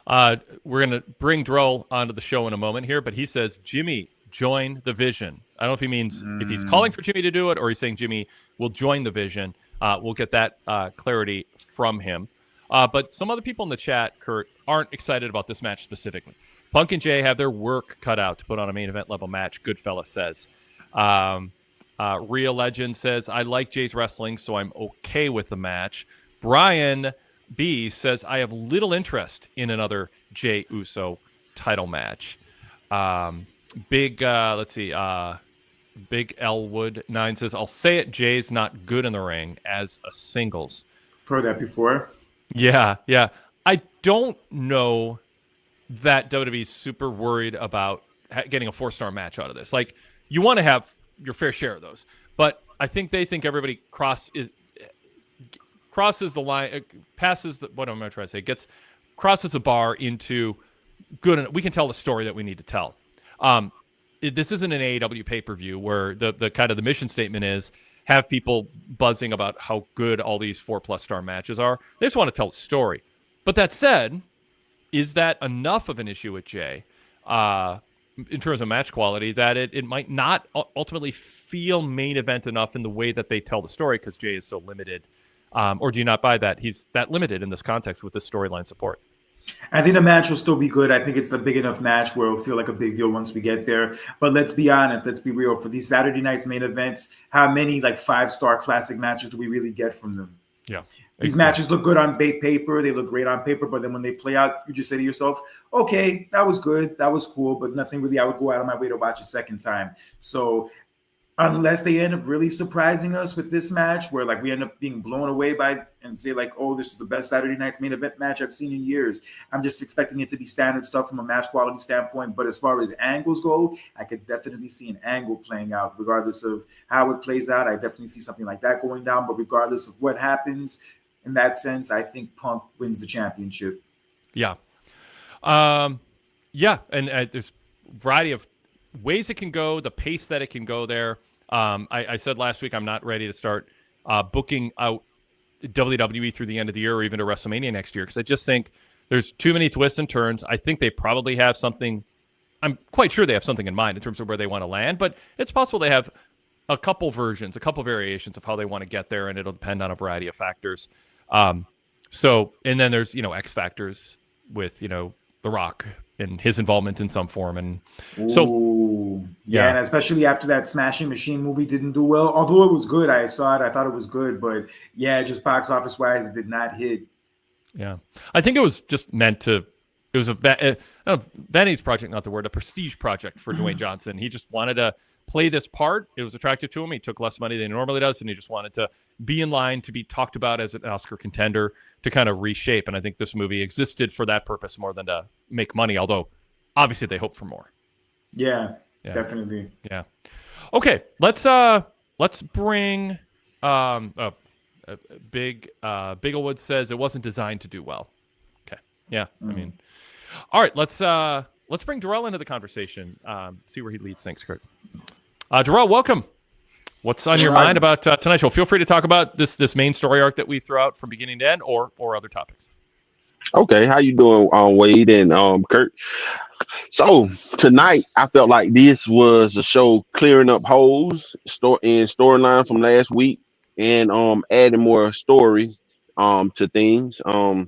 We're going to bring Drell onto the show in a moment here, but he says, Jimmy, join the Vision. I don't know if he means if he's calling for Jimmy to do it or he's saying Jimmy will join the Vision. We'll get that clarity from him. But some other people in the chat, Kurt, aren't excited about this match specifically. Punk and Jay have their work cut out to put on a main event level match, Goodfella says. Real Legend says, I like Jay's wrestling, so I'm okay with the match. Brian B says, I have little interest in another Jay Uso title match. Big Elwood 9 says, I'll say it, Jay's not good in the ring as a singles. Heard that before. Yeah. I don't know that WWE's super worried about getting a 4-star match out of this. Like, you want to have your fair share of those, but I think they think everybody crosses the line, passes the, what am I trying to say? Crosses the bar into good. We can tell the story that we need to tell. This isn't an AEW pay-per-view where the kind of the mission statement is have people buzzing about how good all these 4+ star matches are. They just want to tell a story. But that said, is that enough of an issue with Jay? in terms of match quality, that it might not ultimately feel main event enough in the way that they tell the story because Jay is so limited. Or do you not buy that he's that limited in this context with this storyline support? I think the match will still be good. I think it's a big enough match where it'll feel like a big deal once we get there. But let's be honest, let's be real. For these Saturday night's main events, how many like 5-star classic matches do we really get from them? Yeah. These matches look good on paper. They look great on paper. But then when they play out, you just say to yourself, okay, that was good. That was cool. But nothing really I would go out of my way to watch a second time. So unless they end up really surprising us with this match where like we end up being blown away by and say like, oh, this is the best Saturday night's main event match I've seen in years. I'm just expecting it to be standard stuff from a match quality standpoint. But as far as angles go, I could definitely see an angle playing out regardless of how it plays out. I definitely see something like that going down. But regardless of what happens in that sense, I think Punk wins the championship. Yeah. Yeah. And there's a variety of ways it can go, the pace that it can go there. I said last week I'm not ready to start booking out WWE through the end of the year or even to WrestleMania next year because I just think there's too many twists and turns. I think they probably have something. I'm quite sure they have something in mind in terms of where they want to land, but it's possible they have a couple versions, a couple variations of how they want to get there, and it'll depend on a variety of factors. So, and then there's, X factors with, The Rock and his involvement in some form. And so, yeah. And especially after that Smashing Machine movie didn't do well, although it was good. I saw it. I thought it was good, but yeah, just box office wise, it did not hit. Yeah. I think it was just meant to, it was a vanity project, not the word, a prestige project for Dwayne Johnson. He just wanted to play this part. It was attractive to him. He took less money than he normally does, and he just wanted to be in line to be talked about as an Oscar contender to kind of reshape. And I think this movie existed for that purpose more than to make money, although obviously they hope for more. Yeah. Definitely. Yeah. Okay, let's bring Bigglewood says it wasn't designed to do well. Okay. Yeah. I mean, all right, let's bring Darrell into the conversation. See where he leads. Thanks, Kurt. Darrell, welcome. What's on your mind about tonight's show? Feel free to talk about this main story arc that we threw out from beginning to end, or other topics. Okay, how you doing, Wade and Kurt? So tonight, I felt like this was a show clearing up holes in storyline from last week and adding more story to things. I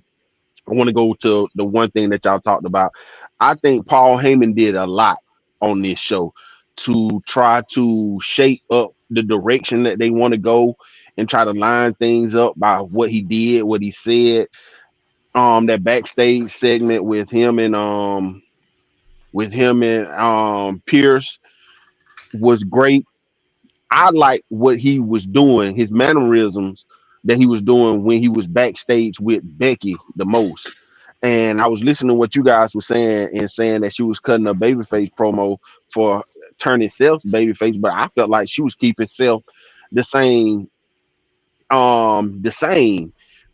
want to go to the one thing that y'all talked about. I think Paul Heyman did a lot on this show to try to shape up the direction that they want to go and try to line things up by what he did, what he said. That backstage segment with him and Pierce was great. I like what he was doing, his mannerisms that he was doing when he was backstage with Becky the most. And I was listening to what you guys were saying and saying that she was cutting a babyface promo for turning Self babyface, but I felt like she was keeping Self the same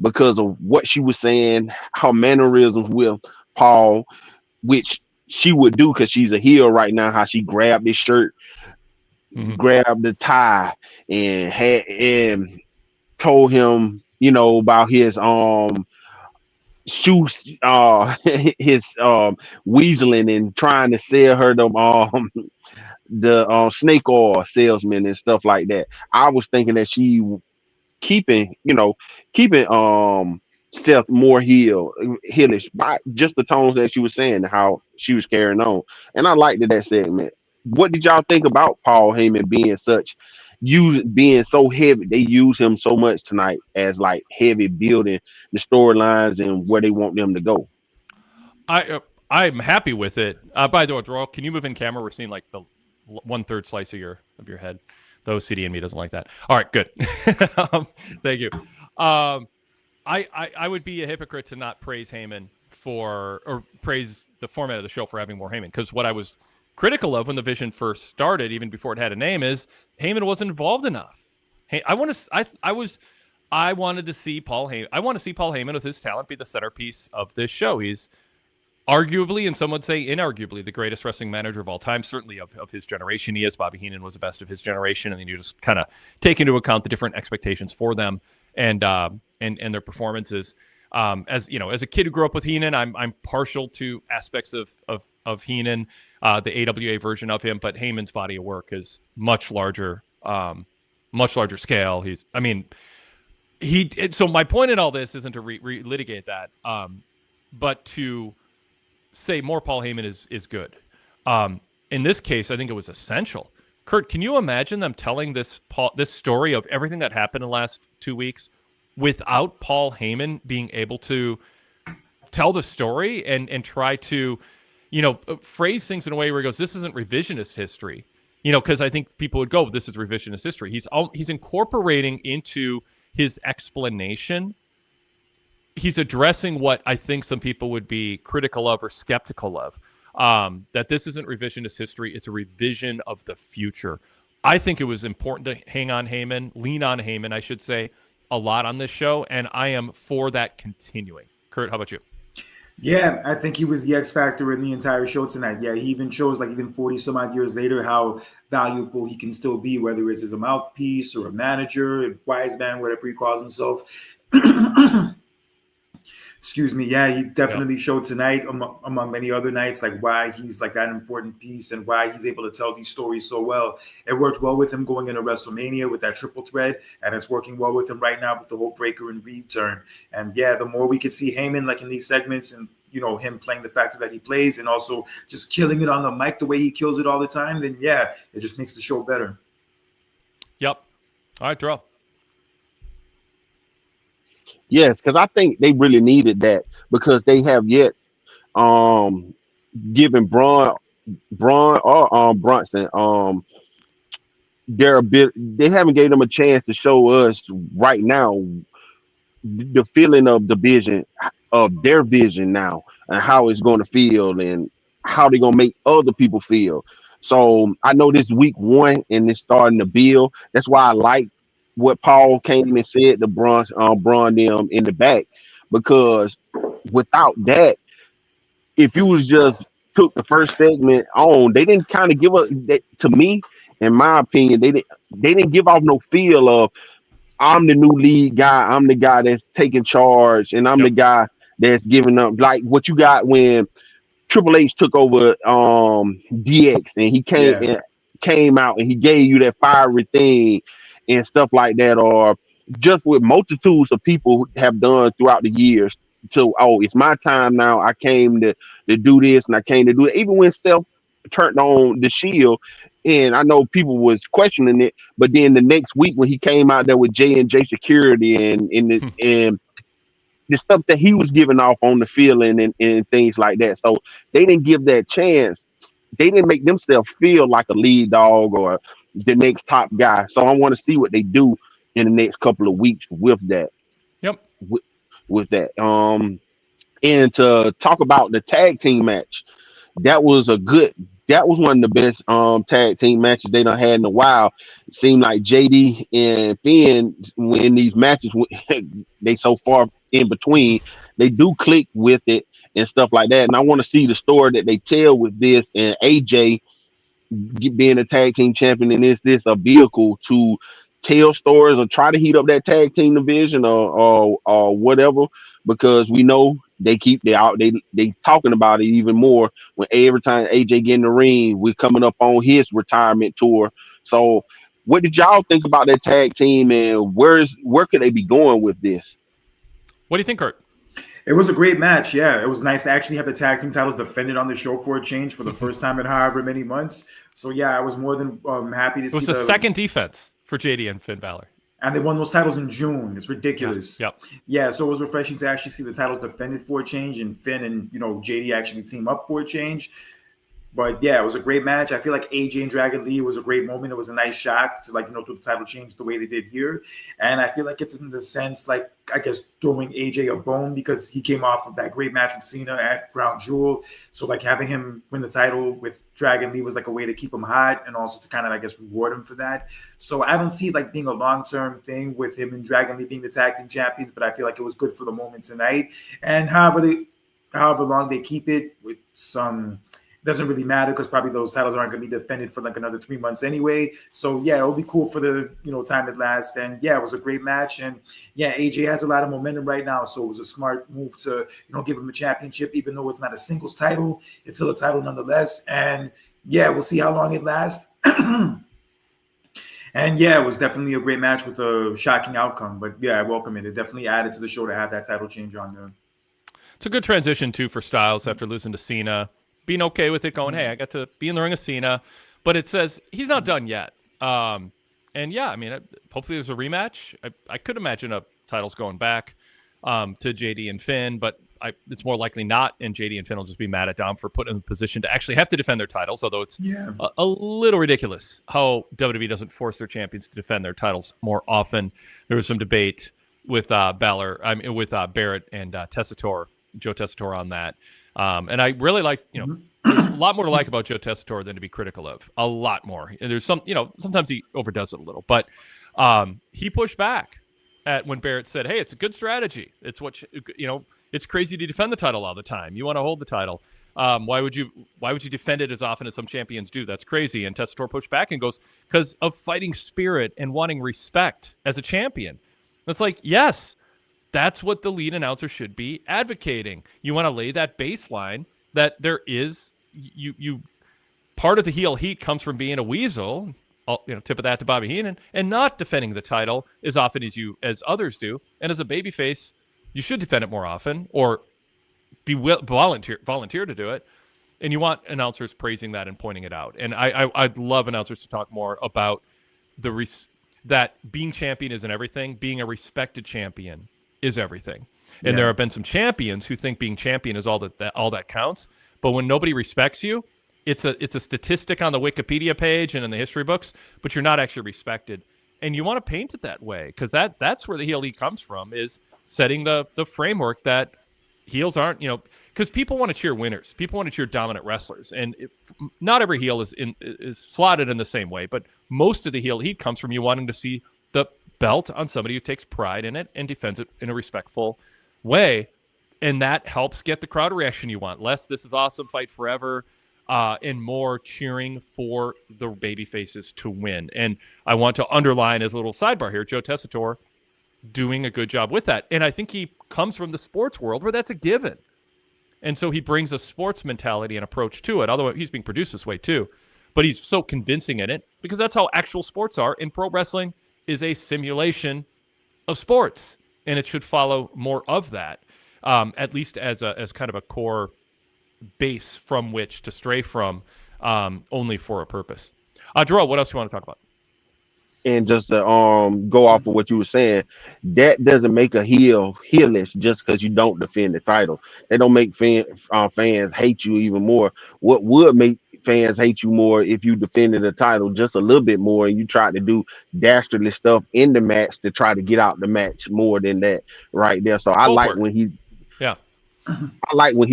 because of what she was saying, her mannerisms with Paul, which she would do because she's a heel right now, how she grabbed his shirt, grabbed the tie and told him, about his shoes, his weaseling and trying to sell her the snake oil salesman and stuff like that. I was thinking that she keeping Steph more heelish by just the tones that she was saying, how she was carrying on. And I liked that segment. What did y'all think about Paul Heyman being so heavy? They use him so much tonight as like heavy building the storylines and where they want them to go. I'm happy with it. By the way, Darrell, can you move in camera? We're seeing like the 1/3 slice of your head. The OCD in me doesn't like that. All right, good. Thank you. I would be a hypocrite to not praise Heyman or praise the format of the show for having more Heyman, because what I was critical of when the Vision first started, even before it had a name, is Heyman wasn't involved enough. I wanted to see Paul Heyman. I want to see Paul Heyman with his talent be the centerpiece of this show. He's arguably, and some would say inarguably, the greatest wrestling manager of all time, certainly of his generation. He is. Bobby Heenan was the best of his generation, and then you just kind of take into account the different expectations for them and their performances. As you know, as a kid who grew up with Heenan, I'm partial to aspects of Heenan, the AWA version of him, but Heyman's body of work is much larger scale. So my point in all this isn't to relitigate that, but to say more Paul Heyman is good. In this case, I think it was essential. Kurt, can you imagine them telling this story of everything that happened in the last 2 weeks without Paul Heyman being able to tell the story and try to, phrase things in a way where he goes, this isn't revisionist history, because I think people would go, this is revisionist history. He's incorporating into his explanation. He's addressing what I think some people would be critical of or skeptical of, that this isn't revisionist history. It's a revision of the future. I think it was important to lean on Heyman, I should say, a lot on this show, and I am for that continuing. Kurt, how about you? Yeah, I think he was the X factor in the entire show tonight. Yeah, he even shows, like, even 40 some odd years later, how valuable he can still be, whether it's as a mouthpiece or a manager, a wise man, whatever he calls himself. Excuse me. Yeah, he definitely showed tonight, among many other nights, like why he's like that important piece and why he's able to tell these stories so well. It worked well with him going into WrestleMania with that triple threat, and it's working well with him right now with the whole Breaker and Reed turn. And yeah, the more we could see Heyman like in these segments, and him playing the factor that he plays, and also just killing it on the mic the way he kills it all the time, then yeah, it just makes the show better. Yep. All right, Terrell. Yes, because I think they really needed that, because they have yet given Braun or Brunson they haven't gave them a chance to show us right now the feeling of the vision of their vision now, and how it's going to feel and how they're going to make other people feel. So I know this week 1 and it's starting to build. That's why I like what Paul came and said to Braun them in the back, because without that, if you was just took the first segment on, they didn't kind of give us that, to me, in my opinion, they didn't give off no feel of, I'm the new lead guy, I'm the guy that's taking charge, and I'm the guy that's giving up, like what you got when Triple H took over DX, and he came out and he gave you that fiery thing and stuff like that, or just with multitudes of people have done throughout the years. So, it's my time now. I came to do this, and I came to do it. Even when Steph turned on the Shield, and I know people was questioning it, but then the next week when he came out there with J&J Security and the stuff that he was giving off on the field and things like that. So they didn't give that chance. They didn't make themselves feel like a lead dog or the next top guy. So I want to see what they do in the next couple of weeks with that. Yep. With that. And to talk about the tag team match, that was one of the best tag team matches they done had in a while. It seemed like JD and Finn, when these matches they so far in between, they do click with it and stuff like that. And I want to see the story that they tell with this, and AJ being a tag team champion, and is this a vehicle to tell stories or try to heat up that tag team division or whatever, because we know they talking about it even more when every time AJ get in the ring, we're coming up on his retirement tour. So what did y'all think about that tag team, and where could they be going with this? What do you think, Kurt? It was a great match. Yeah, it was nice to actually have the tag team titles defended on the show for a change for the first time in however many months. So yeah, I was more than happy to see. It was the second defense for JD and Finn Balor. And they won those titles in June. It's ridiculous. Yep. Yeah, so it was refreshing to actually see the titles defended for a change, and Finn and JD actually team up for a change. But yeah, it was a great match. I feel like AJ and Dragon Lee was a great moment. It was a nice shot to do the title change the way they did here. And I feel like it's in the sense, like, I guess, throwing AJ a bone, because he came off of that great match with Cena at Crown Jewel. So like having him win the title with Dragon Lee was like a way to keep him hot, and also to kind of, I guess, reward him for that. So I don't see it like being a long-term thing with him and Dragon Lee being the tag team champions, but I feel like it was good for the moment tonight. And however long they keep it, with some doesn't really matter because probably those titles aren't going to be defended for like another 3 months anyway. So yeah, it'll be cool for the time it lasts. And yeah, it was a great match. And yeah, AJ has a lot of momentum right now, so it was a smart move to give him a championship, even though it's not a singles title. It's still a title nonetheless. And yeah, we'll see how long it lasts. And yeah, it was definitely a great match with a shocking outcome. But yeah, I welcome it. It definitely added to the show to have that title change on there. It's a good transition, too, for Styles after losing to Cena. Being okay with it, going, hey, I got to be in the ring of Cena. But it says he's not done yet. And yeah, I mean, hopefully there's a rematch. I could imagine titles going back to JD and Finn, but it's more likely not, and JD and Finn will just be mad at Dom for putting them in a position to actually have to defend their titles, although it's a little ridiculous how WWE doesn't force their champions to defend their titles more often. There was some debate with Barrett and Tessitore, Joe Tessitore on that. And I really like, there's a lot more to like about Joe Tessitore than to be critical of. A lot more. And there's some, sometimes he overdoes it a little, but he pushed back at when Barrett said, hey, it's a good strategy. It's what, it's crazy to defend the title all the time. You want to hold the title. Why would you defend it as often as some champions do? That's crazy. And Tessitore pushed back and goes, because of fighting spirit and wanting respect as a champion. It's like, yes, that's what the lead announcer should be advocating. You want to lay that baseline that there is, you part of the heel heat comes from being a weasel. Tip of that to Bobby Heenan, and not defending the title as often as others do. And as a babyface, you should defend it more often, or be volunteer to do it. And you want announcers praising that and pointing it out. And I'd love announcers to talk more about that being champion isn't everything. Being a respected champion is everything. And there have been some champions who think being champion is all that counts. But when nobody respects you, it's a statistic on the Wikipedia page and in the history books, but you're not actually respected. And you want to paint it that way, because that's where the heel heat comes from, is setting the framework that heels aren't, because people want to cheer winners. People want to cheer dominant wrestlers. And not every heel is slotted in the same way, but most of the heel heat comes from you wanting to see the belt on somebody who takes pride in it and defends it in a respectful way. And that helps get the crowd reaction you want. Less, this is awesome, fight forever. And more cheering for the baby faces to win. And I want to underline as a little sidebar here, Joe Tessitore doing a good job with that. And I think he comes from the sports world where that's a given. And so he brings a sports mentality and approach to it, although he's being produced this way too. But he's so convincing in it because that's how actual sports are. And pro wrestling is a simulation of sports. And it should follow more of that, at least as kind of a core base from which to stray from, only for a purpose. Jerome, what else do you want to talk about? And just to go off of what you were saying, that doesn't make a heelish just because you don't defend the title. They don't make fans hate you even more. What would make fans hate you more if you defended the title just a little bit more and you tried to do dastardly stuff in the match to try to get out the match more than that right there. So I like when he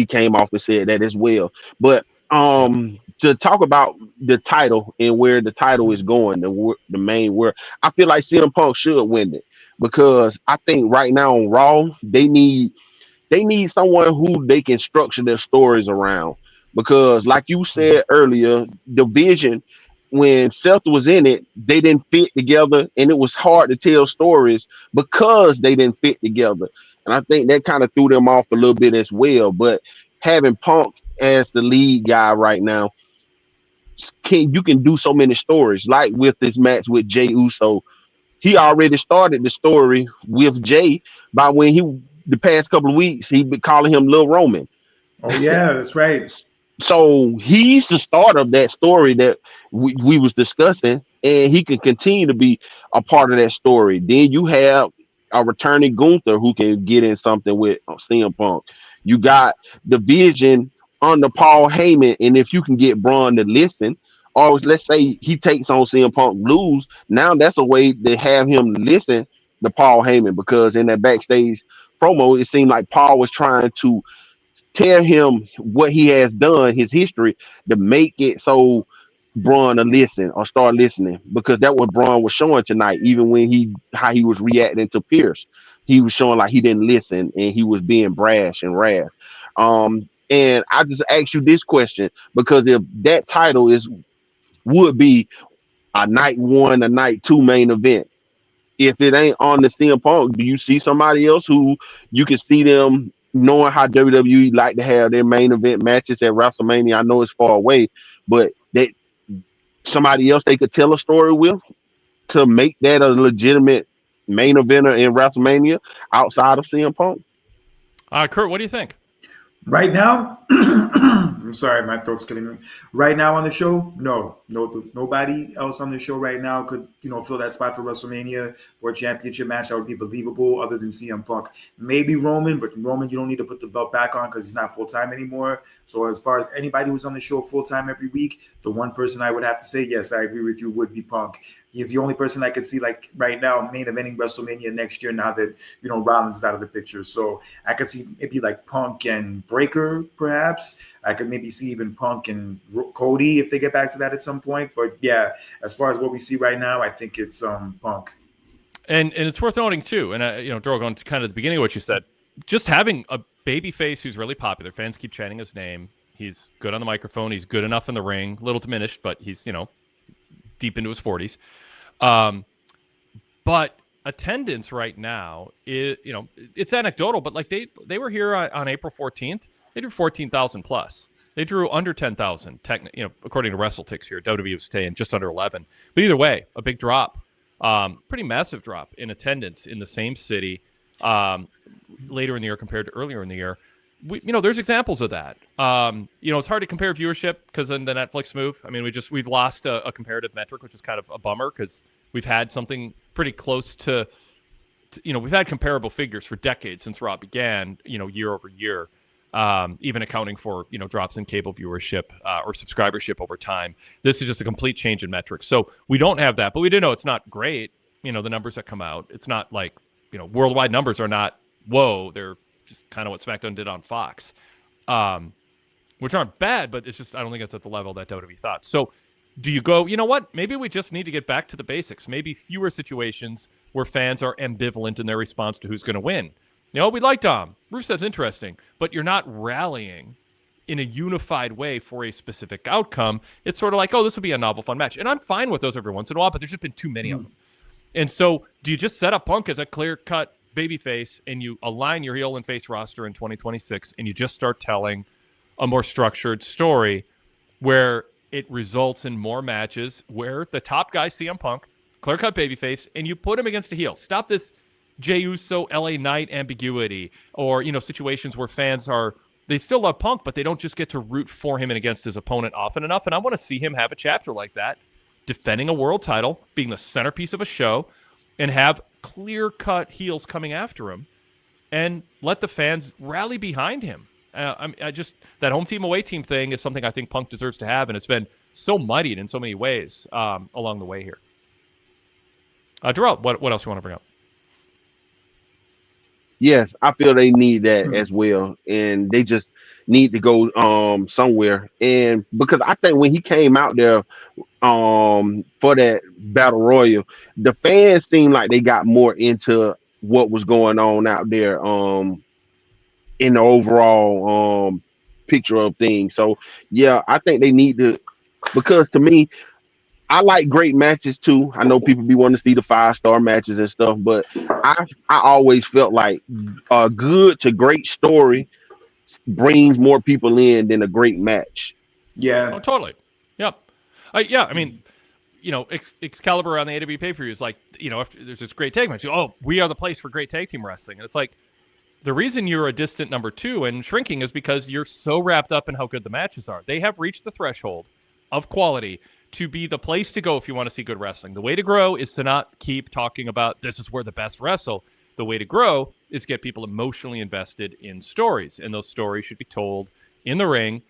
came off and said that as well. But to talk about the title and where the title is going, the main word, I feel like CM Punk should win it, because I think right now on Raw they need someone who they can structure their stories around. Because like you said earlier, the Vision, when Seth was in it, they didn't fit together, and it was hard to tell stories because they didn't fit together. And I think that kind of threw them off a little bit as well. But having Punk as the lead guy right now, you can do so many stories. Like with this match with Jey Uso, he already started the story with Jey by when the past couple of weeks, he been calling him Lil Roman. Oh yeah, that's right. So he's the start of that story that we was discussing, and he can continue to be a part of that story. Then you have a returning Gunther who can get in something with CM Punk. You got the Vision under Paul Heyman, and if you can get Braun to listen, or let's say he takes on CM Punk, lose, now that's a way to have him listen to Paul Heyman, because in that backstage promo, it seemed like Paul was trying to tell him what he has done, his history, to make it so Braun to listen or start listening, because that what Braun was showing tonight. Even when how he was reacting to Pierce, he was showing like he didn't listen and he was being brash and wrath. And I just ask you this question because if that title would be a night one, a night two main event, if it ain't on the CM Punk, do you see somebody else who you can see them knowing how WWE like to have their main event matches at WrestleMania? I know it's far away, but that somebody else they could tell a story with to make that a legitimate main eventer in WrestleMania outside of CM Punk? Kurt, what do you think? Right now, I'm sorry, my throat's killing me. Right now on the show, no, nobody else on the show right now could, fill that spot for WrestleMania for a championship match that would be believable other than CM Punk. Maybe Roman, but Roman, you don't need to put the belt back on because he's not full time anymore. So as far as anybody who's on the show full time every week, the one person I would have to say, yes, I agree with you, would be Punk. He's the only person I could see, like, right now, main eventing WrestleMania next year now that, Rollins is out of the picture. So I could see maybe like Punk and Breaker, perhaps. I could maybe see even Punk and Cody if they get back to that at some point. But, yeah, as far as what we see right now, I think it's Punk. And it's worth noting, too, and, Daryl, going to kind of the beginning of what you said, just having a babyface who's really popular. Fans keep chanting his name. He's good on the microphone. He's good enough in the ring. A little diminished, but he's, deep into his 40s. But attendance right now is, it's anecdotal, but like they were here on April 14th. They drew 14,000 plus. They drew under 10,000, according to WrestleTix here. WWE was staying just under 11. But either way, a big drop, pretty massive drop in attendance in the same city later in the year compared to earlier in the year. There's examples of that. It's hard to compare viewership because in the Netflix move, I mean, we've lost a comparative metric, which is kind of a bummer because we've had something pretty close to we've had comparable figures for decades since Raw began, year over year, even accounting for, drops in cable viewership or subscribership over time. This is just a complete change in metrics. So we don't have that, but we do know it's not great. The numbers that come out, it's not like, worldwide numbers are not, whoa, they're just kind of what SmackDown did on Fox, which aren't bad, but it's just, I don't think it's at the level that WWE thought. So do you go, you know what, maybe we just need to get back to the basics, maybe fewer situations where fans are ambivalent in their response to who's going to win. We like Dom. Rusev's interesting, but you're not rallying in a unified way for a specific outcome. It's sort of like, oh, this would be a novel, fun match. And I'm fine with those every once in a while, but there's just been too many of them. And so do you just set up Punk as a clear-cut babyface and you align your heel and face roster in 2026 and you just start telling a more structured story where it results in more matches where the top guy, CM Punk, clear-cut babyface, and you put him against a heel. Stop this Jey Uso, LA Knight ambiguity or, situations where fans they still love Punk, but they don't just get to root for him and against his opponent often enough. And I want to see him have a chapter like that, defending a world title, being the centerpiece of a show, and have clear-cut heels coming after him and let the fans rally behind him. That home team, away team thing is something I think Punk deserves to have, and it's been so muddied in so many ways along the way here. Darrell, what else you want to bring up? Yes, I feel they need that as well, and they just need to go somewhere. And because I think when he came out there for that battle royal, the fans seemed like they got more into what was going on out there in the overall picture of things. So yeah, I think they need to, because to me, I like great matches too. I know people be wanting to see the 5-star matches and stuff, but I always felt like a good to great story brings more people in than a great match. Yeah. Oh, totally. Yep. Yeah. I mean, Excalibur on the AW pay-per-view is like, if there's this great tag match, we are the place for great tag team wrestling. And it's like, the reason you're a distant number 2 and shrinking is because you're so wrapped up in how good the matches are. They have reached the threshold of quality to be the place to go if you want to see good wrestling. The way to grow is to not keep talking about this is where the best wrestle. The way to grow is get people emotionally invested in stories, and those stories should be told in the ring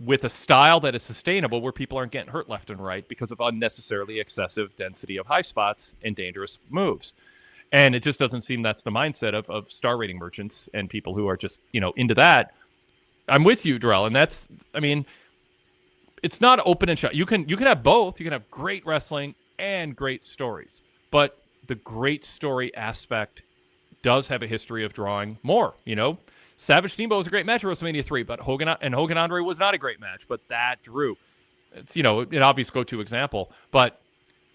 with a style that is sustainable where people aren't getting hurt left and right because of unnecessarily excessive density of high spots and dangerous moves. And it just doesn't seem that's the mindset of star rating merchants and people who are just, into that. I'm with you, Darrell, and that's, it's not open and shut. You can have both. You can have great wrestling and great stories. But the great story aspect does have a history of drawing more. Savage Steamboat was a great match at WrestleMania 3, but Hogan Andre was not a great match, but that drew. It's, an obvious go-to example, but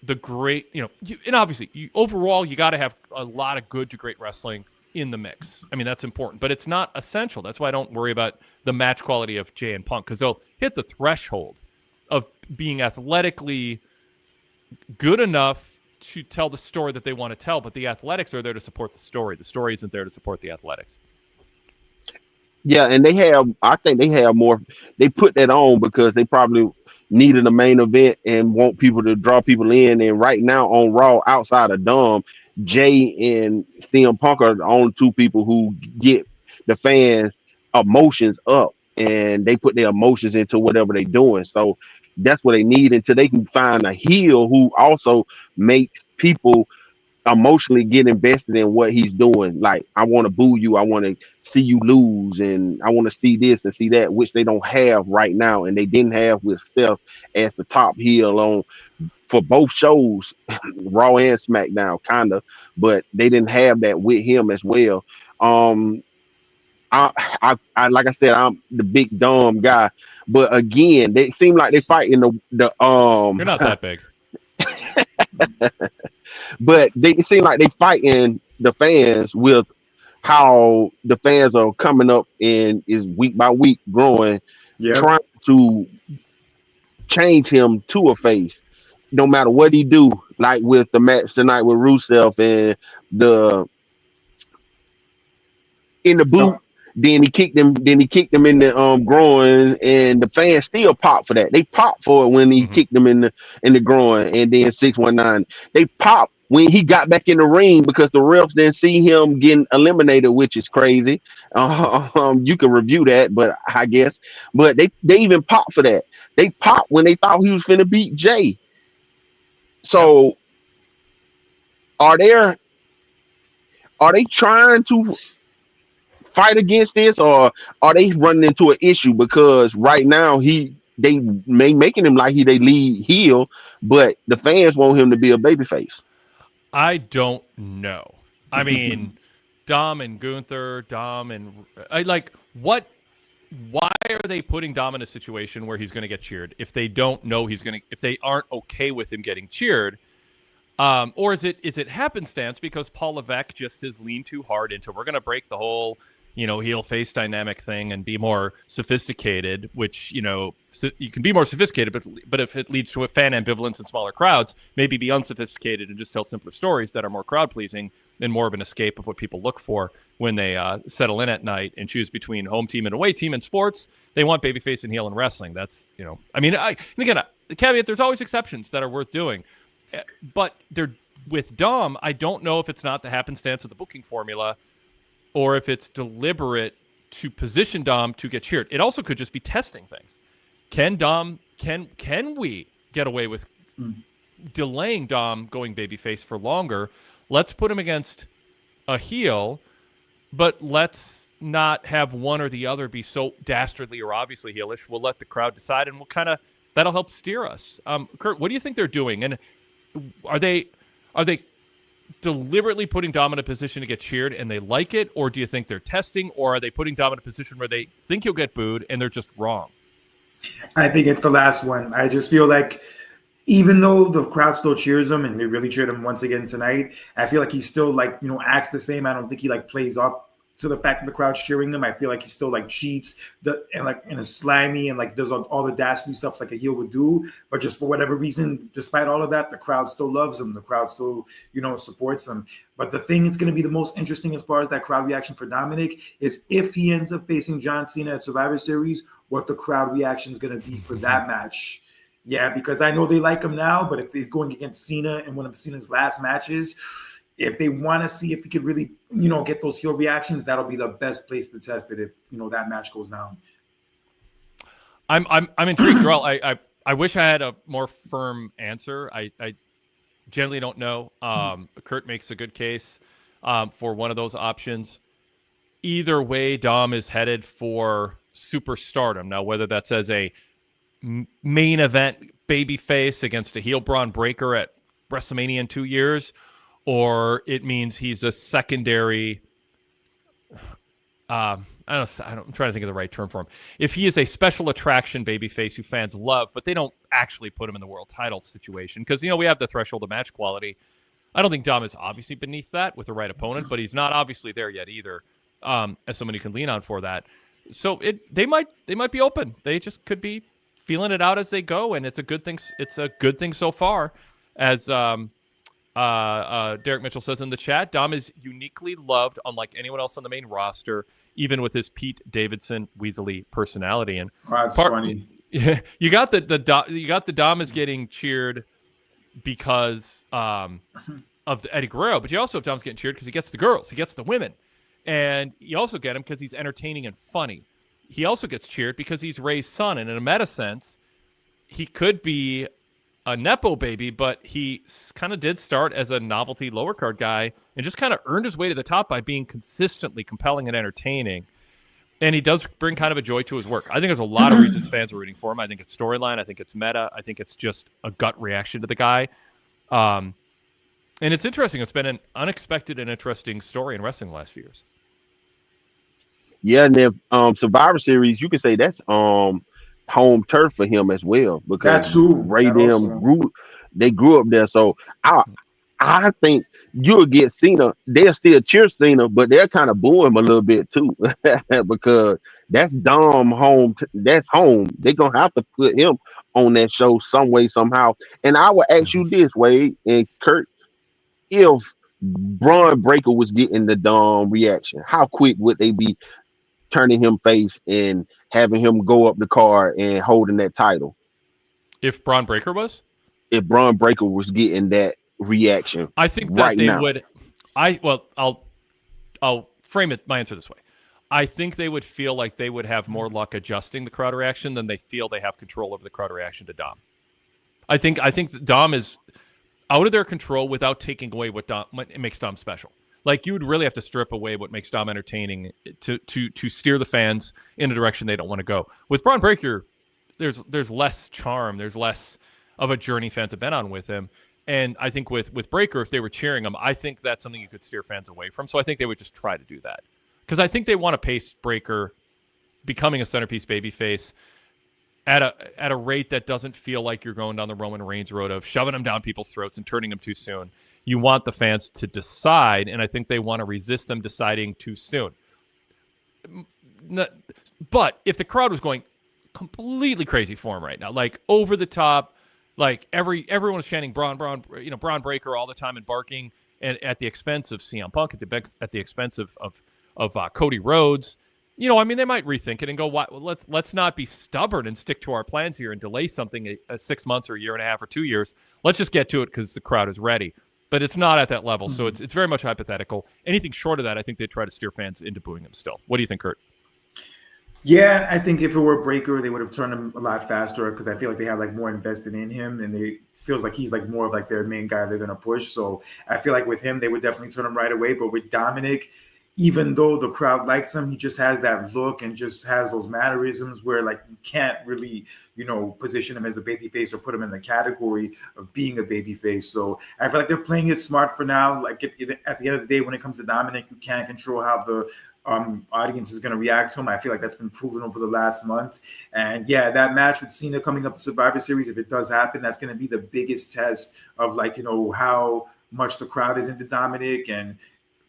the great, and obviously overall you got to have a lot of good to great wrestling in the mix. I mean, that's important, but it's not essential. That's why I don't worry about the match quality of Jay and Punk, because they'll hit the threshold of being athletically good enough to tell the story that they want to tell, but the athletics are there to support the story. The story isn't there to support the athletics. Yeah, and I think they have more. They put that on because they probably needed a main event and want people to draw people in. And right now on Raw, outside of Dom, Jay and CM Punk are the only two people who get the fans' emotions up, and they put their emotions into whatever they're doing. So that's what they need until they can find a heel who also makes people emotionally get invested in what he's doing. Like, I want to boo you, I want to see you lose, and I want to see this and see that, which they don't have right now, and they didn't have with Seth as the top heel on for both shows, Raw and SmackDown, kind of, but they didn't have that with him as well. I like I said, I'm the big dumb guy, but again, they seem like they fighting the You're not that big. but they seem like they fighting the fans with how the fans are coming up and is week by week growing, trying to change him to a face, no matter what he do. Like with the match tonight with Rusev and the in the boot. Then he kicked him. Then he kicked him in the groin, and the fans still pop for that. They pop for it when he kicked him in the groin, and then 619. They pop when he got back in the ring because the refs didn't see him getting eliminated, which is crazy. You can review that, but I guess. But they even pop for that. They pop when they thought he was finna beat Jay. So are they trying to fight against this, or are they running into an issue because right now they making him like they lead heel, but the fans want him to be a babyface? I don't know. I mean, Dom and Gunther, why are they putting Dom in a situation where he's going to get cheered if they don't know if they aren't okay with him getting cheered? Or is it happenstance because Paul Levesque just has leaned too hard into, we're going to break the whole, heel face dynamic thing and be more sophisticated, which, you can be more sophisticated, but if it leads to a fan ambivalence in smaller crowds, maybe be unsophisticated and just tell simpler stories that are more crowd pleasing and more of an escape of what people look for when they settle in at night and choose between home team and away team in sports. They want babyface and heel in wrestling. That's, the caveat, there's always exceptions that are worth doing. But they're with Dom, I don't know if it's not the happenstance of the booking formula or if it's deliberate to position Dom to get cheered. It also could just be testing things. Can we get away with delaying Dom going babyface for longer? Let's put him against a heel, but let's not have one or the other be so dastardly or obviously heelish. We'll let the crowd decide, and that'll help steer us. Kurt, what do you think they're doing? And are they deliberately putting Dom in a position to get cheered and they like it, or do you think they're testing, or are they putting Dom in a position where they think he'll get booed and they're just wrong? I think it's the last one. I just feel like even though the crowd still cheers him and they really cheered him once again tonight, I feel like he still acts the same. I don't think he plays up to the fact that the crowd's cheering him. I feel like he still cheats and is slimy and does all the dastardly stuff like a heel would do. But just for whatever reason, despite all of that, the crowd still loves him. The crowd still, supports him. But the thing that's going to be the most interesting as far as that crowd reaction for Dominic is if he ends up facing John Cena at Survivor Series, what the crowd reaction is going to be for that match. Yeah, because I know they like him now, but if he's going against Cena in one of Cena's last matches, if they want to see if he could really, get those heel reactions, that'll be the best place to test it if, that match goes down. I'm intrigued, Darrell. I wish I had a more firm answer. I generally don't know. Kurt makes a good case for one of those options. Either way, Dom is headed for superstardom. Now, whether that's as a main event babyface against a heel Braun Breaker at WrestleMania in 2 years, or it means he's a secondary I'm trying to think of the right term for him. If he is a special attraction babyface who fans love, but they don't actually put him in the world title situation, because we have the threshold of match quality. I don't think Dom is obviously beneath that with the right opponent, but he's not obviously there yet either. As somebody you can lean on for that. So they might be open. They just could be feeling it out as they go, and it's a good thing. It's a good thing so far. As Derek Mitchell says in the chat, Dom is uniquely loved, unlike anyone else on the main roster, even with his Pete Davidson Weasley personality. And that's funny. You got the Dom is getting cheered because of Eddie Guerrero, but you also have Dom's getting cheered because he gets the girls, he gets the women, and you also get him because he's entertaining and funny. He also gets cheered because he's Ray's son, and in a meta sense, he could be a Nepo baby, but he kind of did start as a novelty lower card guy and just kind of earned his way to the top by being consistently compelling and entertaining. And he does bring kind of a joy to his work. I think there's a lot of reasons fans are rooting for him. I think it's storyline. I think it's meta. I think it's just a gut reaction to the guy. And it's interesting. It's been an unexpected and interesting story in wrestling the last few years. Yeah, and then Survivor Series, you could say that's home turf for him as well, because Ray they grew up there. So I think you'll get Cena. They'll still cheer Cena, but they'll kind of boo him a little bit too, because that's Dom home. That's home. They're gonna have to put him on that show some way, somehow. And I will ask you this, Wade and Kurt, if Braun Breaker was getting the Dom reaction, how quick would they be turning him face and having him go up the card and holding that title? If Braun Breaker was? If Braun Breaker was getting that reaction, I think that they would. I'll frame it. My answer this way: I think they would feel like they would have more luck adjusting the crowd reaction than they feel they have control over the crowd reaction to Dom. I think that Dom is out of their control without taking away what makes Dom special. Like, you would really have to strip away what makes Dom entertaining to steer the fans in a direction they don't want to go. With Braun Breaker, there's less charm, there's less of a journey fans have been on with him. And I think with Breaker, if they were cheering him, I think that's something you could steer fans away from. So I think they would just try to do that. Because I think they want to pace Breaker becoming a centerpiece babyface at a rate that doesn't feel like you're going down the Roman Reigns road of shoving them down people's throats and turning them too soon. You want the fans to decide, and I think they want to resist them deciding too soon. But if the crowd was going completely crazy for him right now, like over the top, like everyone was chanting Braun Breaker all the time and barking, and at the expense of CM Punk, at the expense of Cody Rhodes. They might rethink it and go, let's not be stubborn and stick to our plans here and delay something 6 months or a year and a half or 2 years. Let's just get to it because the crowd is ready. But it's not at that level, so it's very much hypothetical. Anything short of that, I think they try to steer fans into booing him still. What do you think, Kurt? Yeah, I think if it were Breaker, they would have turned him a lot faster, because I feel like they have like more invested in him, and they feels like he's like more of like their main guy they're gonna push. So I feel like with him, they would definitely turn him right away. But with Dominic, even though the crowd likes him, he just has that look and just has those mannerisms where like you can't really, position him as a babyface or put him in the category of being a babyface. So I feel like they're playing it smart for now. Like at the end of the day, when it comes to Dominic, you can't control how the audience is going to react to him. I feel like that's been proven over the last month. And yeah, that match with Cena coming up in Survivor Series, if it does happen, that's going to be the biggest test of like, how much the crowd is into Dominic and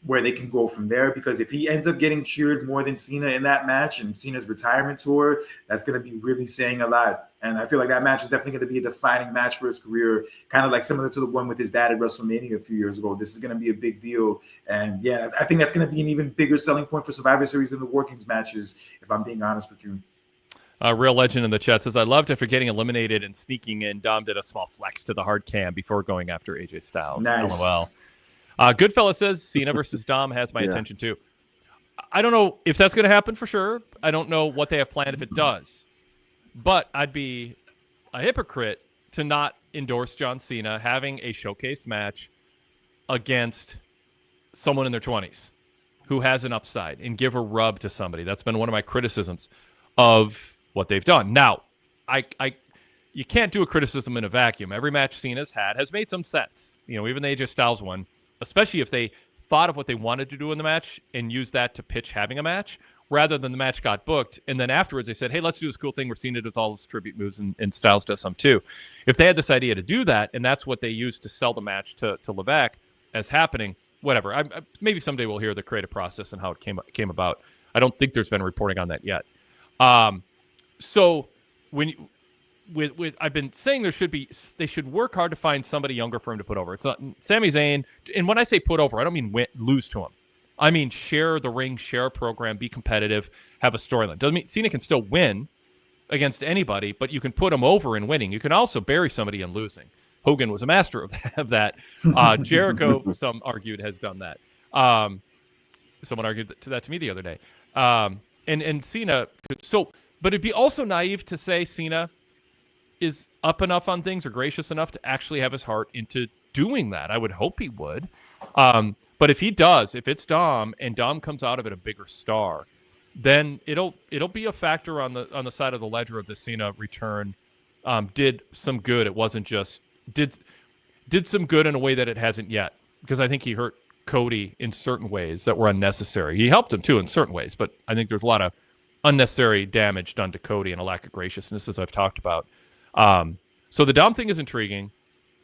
where they can go from there. Because if he ends up getting cheered more than Cena in that match and Cena's retirement tour, that's going to be really saying a lot. And I feel like that match is definitely going to be a defining match for his career, kind of like similar to the one with his dad at WrestleMania a few years ago. This is going to be a big deal. And yeah, I think that's going to be an even bigger selling point for Survivor Series than the Workings matches, if I'm being honest with you. Real Legend in the chat says, I loved after getting eliminated and sneaking in, Dom did a small flex to the hard cam before going after AJ Styles. Nice. LOL. Goodfella says, Cena versus Dom has my attention too. I don't know if that's going to happen for sure. I don't know what they have planned if it does. But I'd be a hypocrite to not endorse John Cena having a showcase match against someone in their 20s who has an upside and give a rub to somebody. That's been one of my criticisms of what they've done. Now, you can't do a criticism in a vacuum. Every match Cena's had has made some sense. Even the AJ Styles one, especially if they thought of what they wanted to do in the match and used that to pitch having a match, rather than the match got booked. And then afterwards they said, hey, let's do this cool thing. We're seeing it with all this tribute moves, and Styles does some too. If they had this idea to do that, and that's what they used to sell the match to Levesque as happening, whatever. Maybe someday we'll hear the creative process and how it came about. I don't think there's been reporting on that yet. So when I've been saying they should work hard to find somebody younger for him to put over. It's not Sami Zayn. And when I say put over, I don't mean lose to him. I mean share the ring, share a program, be competitive, have a storyline. Doesn't mean Cena can still win against anybody, but you can put him over in winning. You can also bury somebody in losing. Hogan was a master of that. Jericho, some argued, has done that. Someone argued that to me the other day. And Cena. But it'd be also naive to say Cena is up enough on things or gracious enough to actually have his heart into doing that. I would hope he would. But if he does, if it's Dom and Dom comes out of it a bigger star, then it'll be a factor on the side of the ledger of the Cena return. Did some good. It wasn't just did some good in a way that it hasn't yet, because I think he hurt Cody in certain ways that were unnecessary. He helped him too in certain ways, but I think there's a lot of unnecessary damage done to Cody and a lack of graciousness, as I've talked about. So the Dom thing is intriguing,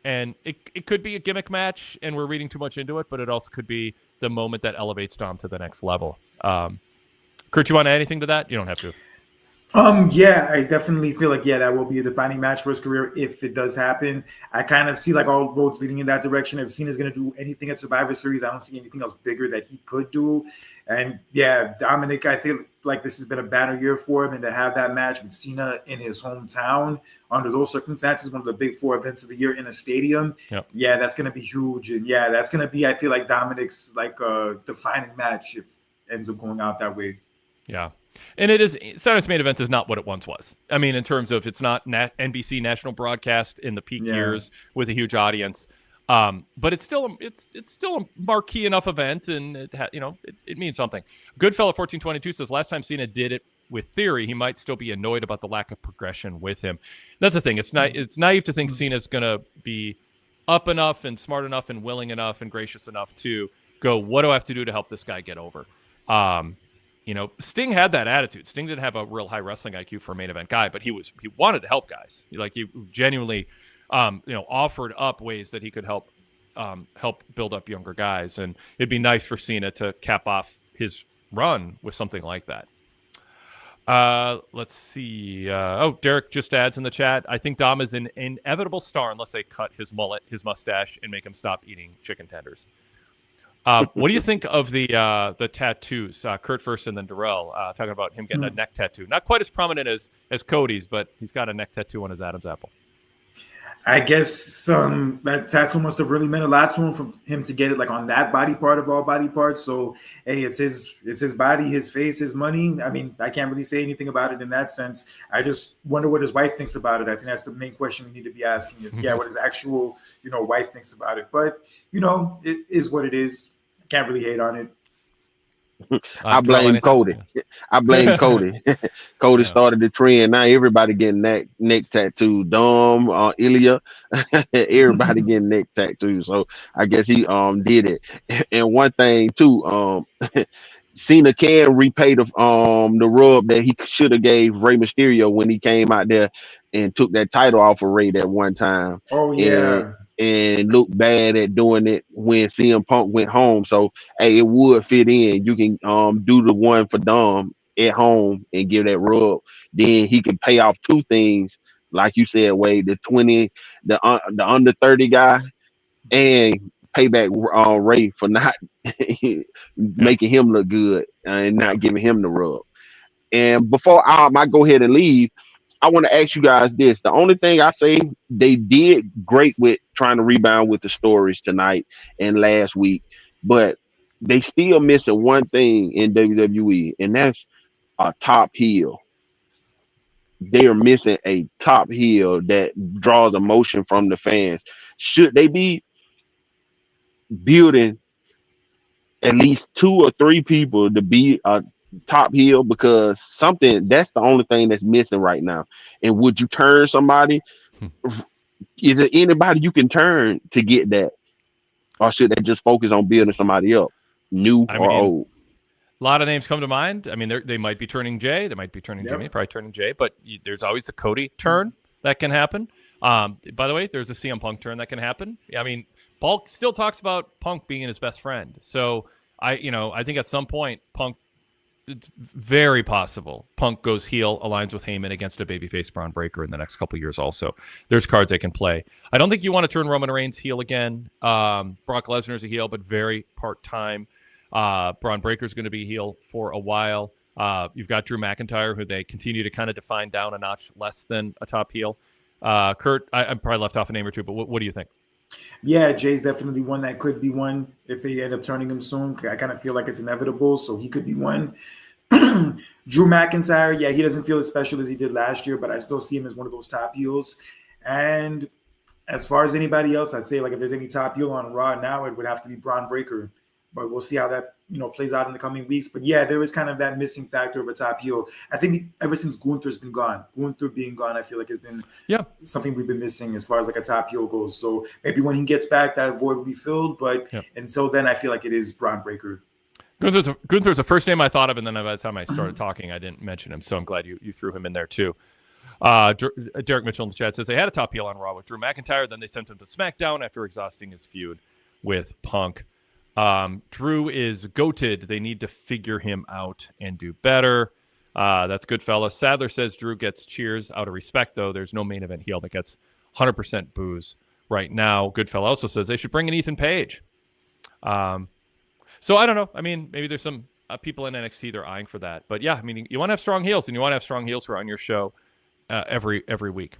and it could be a gimmick match and we're reading too much into it, but it also could be the moment that elevates Dom to the next level. Kurt, you want to add anything to that? You don't have to. Yeah, I definitely feel like, that will be a defining match for his career if it does happen. I kind of see like all roads leading in that direction. If Cena's going to do anything at Survivor Series, I don't see anything else bigger that he could do. And Dominic, I feel like this has been a banner year for him, and to have that match with Cena in his hometown under those circumstances, one of the big 4 events of the year in a stadium. Yep. That's going to be huge. And that's going to be, I feel like, Dominic's like defining match if it ends up going out that way. Yeah. And Saturday's main event is not what it once was. I mean, in terms of it's not NBC national broadcast in the peak years with a huge audience, but it's still a marquee enough event, and it means something. Goodfella 1422 says last time Cena did it with Theory, he might still be annoyed about the lack of progression with him. That's the thing. It's naive to think Cena's gonna be up enough and smart enough and willing enough and gracious enough to go, what do I have to do to help this guy get over? Sting had that attitude. Sting didn't have a real high wrestling IQ for a main event guy, but he wanted to help guys. He genuinely, offered up ways that he could help build up younger guys. And it'd be nice for Cena to cap off his run with something like that. Let's see. Derek just adds in the chat, I think Dom is an inevitable star unless they cut his mullet, his mustache, and make him stop eating chicken tenders. What do you think of the tattoos? Kurt first and then Darrell, talking about him getting a neck tattoo. Not quite as prominent as Cody's, but he's got a neck tattoo on his Adam's apple. I guess that tattoo must have really meant a lot to him for him to get it like on that body part of all body parts. So, hey, it's his body, his face, his money. I mean, I can't really say anything about it in that sense. I just wonder what his wife thinks about it. I think that's the main question we need to be asking is, what his actual, wife thinks about it. But, it is what it is. Can't really hate on it. I blame Cody. Cody started the trend. Now everybody getting neck tattoo. Dom, Ilya, everybody getting neck tattoos. So I guess he did it. And one thing too, Cena can repay the rub that he should have gave Rey Mysterio when he came out there and took that title off of Rey that one time. Oh yeah. And looked bad at doing it when CM Punk went home. So, hey, it would fit in. You can do the one for Dom at home and give that rub. Then he can pay off 2 things, like you said, Wade, the under 30 guy, and pay back Ray for not making him look good and not giving him the rub. And before I go ahead and leave, I want to ask you guys this. The only thing I say, they did great with trying to rebound with the stories tonight and last week, but they still missing one thing in WWE, and that's a top heel. They are missing a top heel that draws emotion from the fans. Should they be building at least 2 or 3 people to be a top heel, because that's the only thing that's missing right now? And would you turn somebody? Is there anybody you can turn to get that, or should they just focus on building somebody up? new I or mean, old. a lot of names come to mind. I mean, they might be turning Jay. They might be turning Jimmy. Probably turning Jay. But there's always the Cody turn that can happen. By the way, there's a CM Punk turn that can happen. I mean, Paul still talks about Punk being his best friend. So I think at some point Punk, it's very possible Punk goes heel, aligns with Heyman against a babyface Braun Breaker in the next couple of years. Also, there's cards they can play. I don't think you want to turn Roman Reigns heel again. Brock Lesnar's a heel, but very part-time. Braun Breaker's going to be heel for a while. You've got Drew McIntyre, who they continue to kind of define down a notch less than a top heel. Kurt, I probably left off a name or two, but what do you think? Yeah, Jay's definitely one that could be one if they end up turning him soon. I kind of feel like it's inevitable, so he could be one. Drew McIntyre, yeah, he doesn't feel as special as he did last year, but I still see him as one of those top heels. And as far as anybody else, I'd say like if there's any top heel on Raw now, it would have to be Braun Breaker. But we'll see how that plays out in the coming weeks. But yeah, there is kind of that missing factor of a top heel. I think ever since Gunther's been gone, Gunther being gone, I feel like has been something we've been missing as far as like a top heel goes. So maybe when he gets back, that void will be filled. But until then, I feel like it is Braun Breaker. Gunther's the first name I thought of, and then by the time I started talking, I didn't mention him. So I'm glad you threw him in there too. Derek Mitchell in the chat says they had a top heel on Raw with Drew McIntyre. Then they sent him to SmackDown after exhausting his feud with Punk. Drew is goated. They need to figure him out and do better. That's good, fella. Sadler says Drew gets cheers out of respect, though. There's no main event heel that gets 100% boos right now. Goodfella also says they should bring in Ethan Page. So I don't know. I mean, maybe there's some people in NXT they're eyeing for that. But yeah, I mean, you want to have strong heels, and you want to have strong heels who are on your show every week.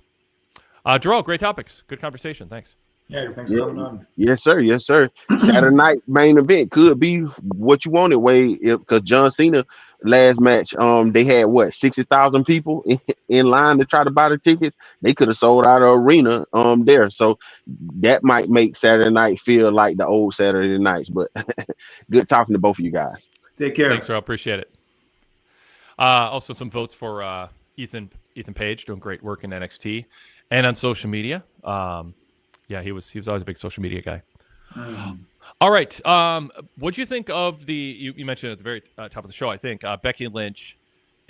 Jarrell, great topics. Good conversation. Thanks. Yeah, thanks for coming on. Yes, sir. Yes, sir. Saturday night main event could be what you wanted, Wade, because John Cena last match, they had 60,000 people in line to try to buy the tickets. They could have sold out an arena there. So that might make Saturday night feel like the old Saturday nights. But good talking to both of you guys. Take care. Thanks, Jarrell. Appreciate it. Also, some votes for Ethan Page, doing great work in NXT and on social media. Yeah, he was always a big social media guy. All right. What do you think of you mentioned at the very top of the show, I think, Becky Lynch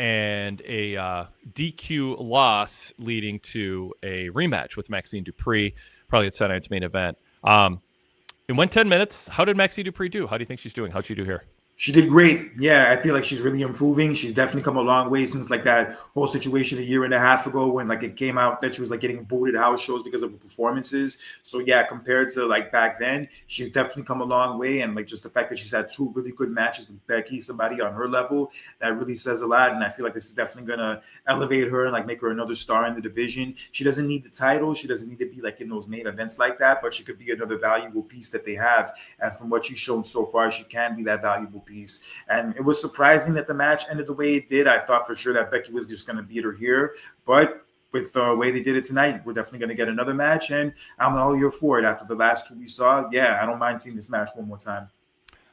and a DQ loss leading to a rematch with Maxine Dupree, probably at Saturday night's main event. It went 10 minutes. How did Maxine Dupree do? How do you think she's doing? How'd she do here? She did great. Yeah, I feel like she's really improving. She's definitely come a long way since like that whole situation a year and a half ago when like it came out that she was like getting booted house shows because of her performances. So yeah, compared to like back then, she's definitely come a long way. And like just the fact that she's had 2 really good matches with Becky, somebody on her level, that really says a lot. And I feel like this is definitely gonna elevate her and like make her another star in the division. She doesn't need the title. She doesn't need to be like in those main events like that, but she could be another valuable piece that they have. And from what she's shown so far, she can be that valuable piece. And it was surprising that the match ended the way it did. I thought for sure that Becky was just going to beat her here, but with the way they did it tonight, we're definitely going to get another match, and I'm all here for it. After the last 2 we saw, yeah, I don't mind seeing this match one more time.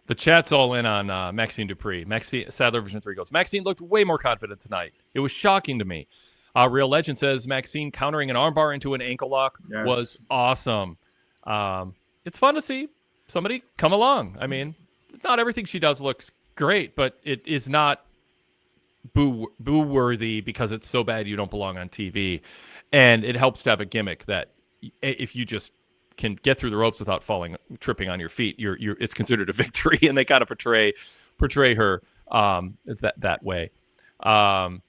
The chat's all in on Maxine Dupree. Sadler version 3 goes, Maxine looked way more confident tonight. It was shocking to me. Real Legend says Maxine countering an armbar into an ankle lock was awesome. It's fun to see somebody come along. I mean, not everything she does looks great, but it is not boo worthy because it's so bad you don't belong on TV. And it helps to have a gimmick that if you just can get through the ropes without tripping on your feet, it's considered a victory, and they kind of portray her that way. And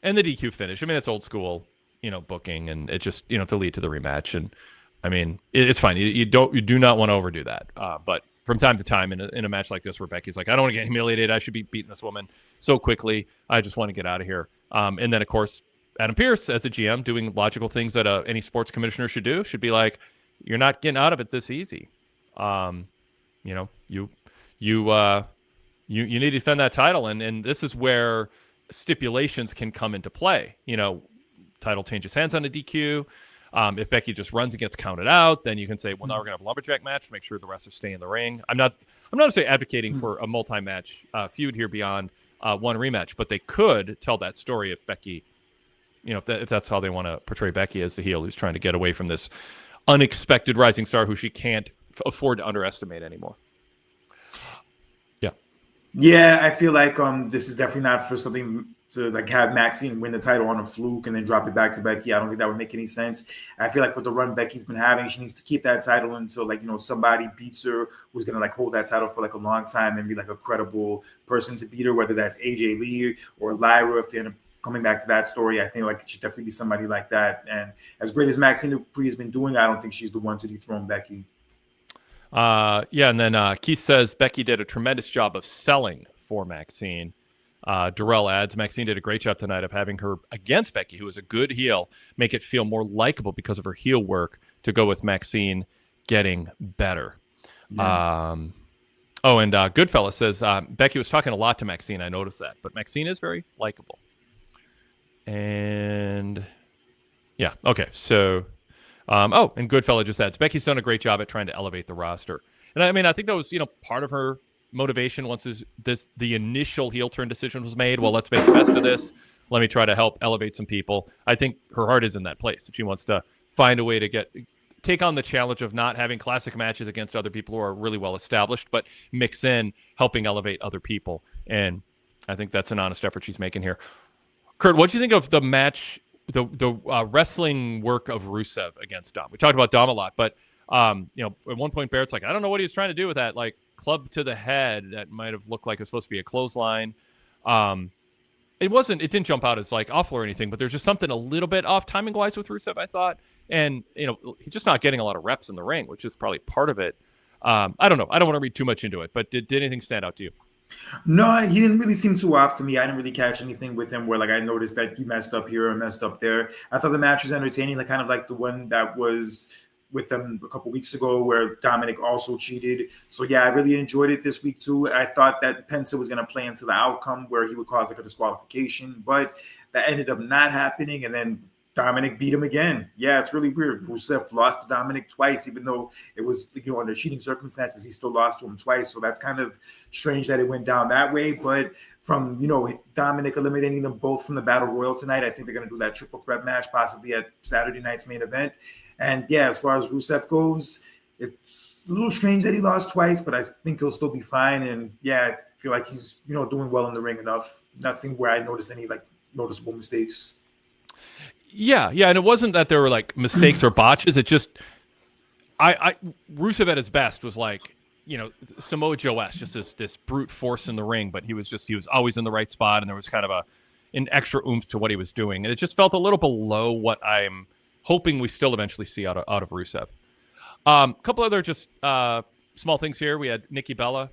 the DQ finish, I mean, it's old school, booking, and it just, to lead to the rematch. And I mean, it's fine. You do not want to overdo that. But from time to time in a match like this where Becky's like, I don't want to get humiliated. I should be beating this woman so quickly. I just want to get out of here. And then, of course, Adam Pearce, as the GM, doing logical things that any sports commissioner should do, should be like, you're not getting out of it this easy. You need to defend that title. And this is where stipulations can come into play. Title changes hands on a DQ. If Becky just runs and gets counted out, then you can say, well, now we're going to have a lumberjack match to make sure the wrestlers stay in the ring. I'm not necessarily advocating for a multi-match feud here beyond one rematch, but they could tell that story if Becky, if that's how they want to portray Becky as the heel who's trying to get away from this unexpected rising star who she can't afford to underestimate anymore. Yeah. Yeah, I feel like this is definitely not for something to like have Maxine win the title on a fluke and then drop it back to Becky. I don't think that would make any sense. I feel like with the run Becky's been having, she needs to keep that title until like somebody beats her who's gonna like hold that title for like a long time and be like a credible person to beat her, whether that's AJ Lee or Lyra if they end up coming back to that story. I think like it should definitely be somebody like that. And as great as Maxine Dupree has been doing, I don't think she's the one to dethrone Becky. Yeah, and then Keith says Becky did a tremendous job of selling for Maxine. Darrell adds, Maxine did a great job tonight of having her against Becky, who is a good heel, make it feel more likable because of her heel work to go with Maxine getting better. Yeah. And Goodfella says, Becky was talking a lot to Maxine. I noticed that. But Maxine is very likable. And yeah, okay. So, and Goodfella just adds, Becky's done a great job at trying to elevate the roster. And I mean, I think that was, part of her motivation once the initial heel turn decision was made. Well, let's make the best of this. Let me try to help elevate some people. I think her heart is in that place. If she wants to find a way to take on the challenge of not having classic matches against other people who are really well established, but mix in helping elevate other people. And I think that's an honest effort she's making here. Kurt, what do you think of the match, the wrestling work of Rusev against Dom? We talked about Dom a lot, but at one point Barrett's like, I don't know what he was trying to do with that, like club to the head that might have looked like it was supposed to be a clothesline. It didn't jump out as like awful or anything, but there's just something a little bit off timing wise with Rusev, I thought. And, he's just not getting a lot of reps in the ring, which is probably part of it. I don't know. I don't want to read too much into it, but did anything stand out to you? No, he didn't really seem too off to me. I didn't really catch anything with him where like I noticed that he messed up here and messed up there. I thought the match was entertaining, like kind of like the one that was with them a couple weeks ago where Dominic also cheated. So yeah, I really enjoyed it this week too. I thought that Penta was going to play into the outcome where he would cause like a disqualification, but that ended up not happening. And then Dominic beat him again. Yeah, it's really weird. Rusev lost to Dominic twice, even though it was under cheating circumstances, he still lost to him twice. So that's kind of strange that it went down that way. But from Dominic eliminating them both from the Battle Royal tonight, I think they're going to do that triple threat match possibly at Saturday night's main event. And yeah, as far as Rusev goes, it's a little strange that he lost twice, but I think he'll still be fine. And yeah, I feel like he's doing well in the ring enough. Nothing where I noticed any like noticeable mistakes. Yeah, and it wasn't that there were like mistakes or botches. It just, Rusev at his best was like, Samoa Joe-esque, just this brute force in the ring, but he was always in the right spot, and there was kind of an extra oomph to what he was doing, and it just felt a little below what I'm hoping we still eventually see out of Rusev. A couple other just small things here. We had Nikki Bella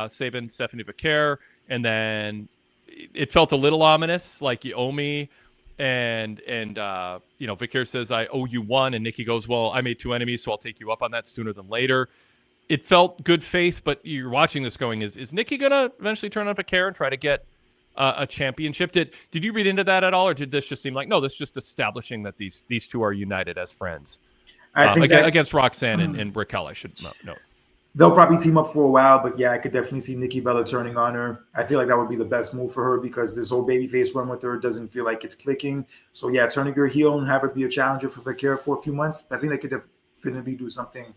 saving Stephanie Vaquer, and then it felt a little ominous, like you owe me. And Vaquer says, I owe you one. And Nikki goes, well, I made two enemies, so I'll take you up on that sooner than later. It felt good faith, but you're watching this going, is Nikki going to eventually turn on Vaquer and try to get a championship? Did you read into that at all? Or did this just seem like, no, this is just establishing that these two are united as friends? I think against Roxanne and Raquel, I should note. They'll probably team up for a while, but yeah, I could definitely see Nikki Bella turning on her. I feel like that would be the best move for her because this whole babyface run with her doesn't feel like it's clicking. So yeah, turning her heel and have her be a challenger for Vaquer for a few months, I think they could definitely do something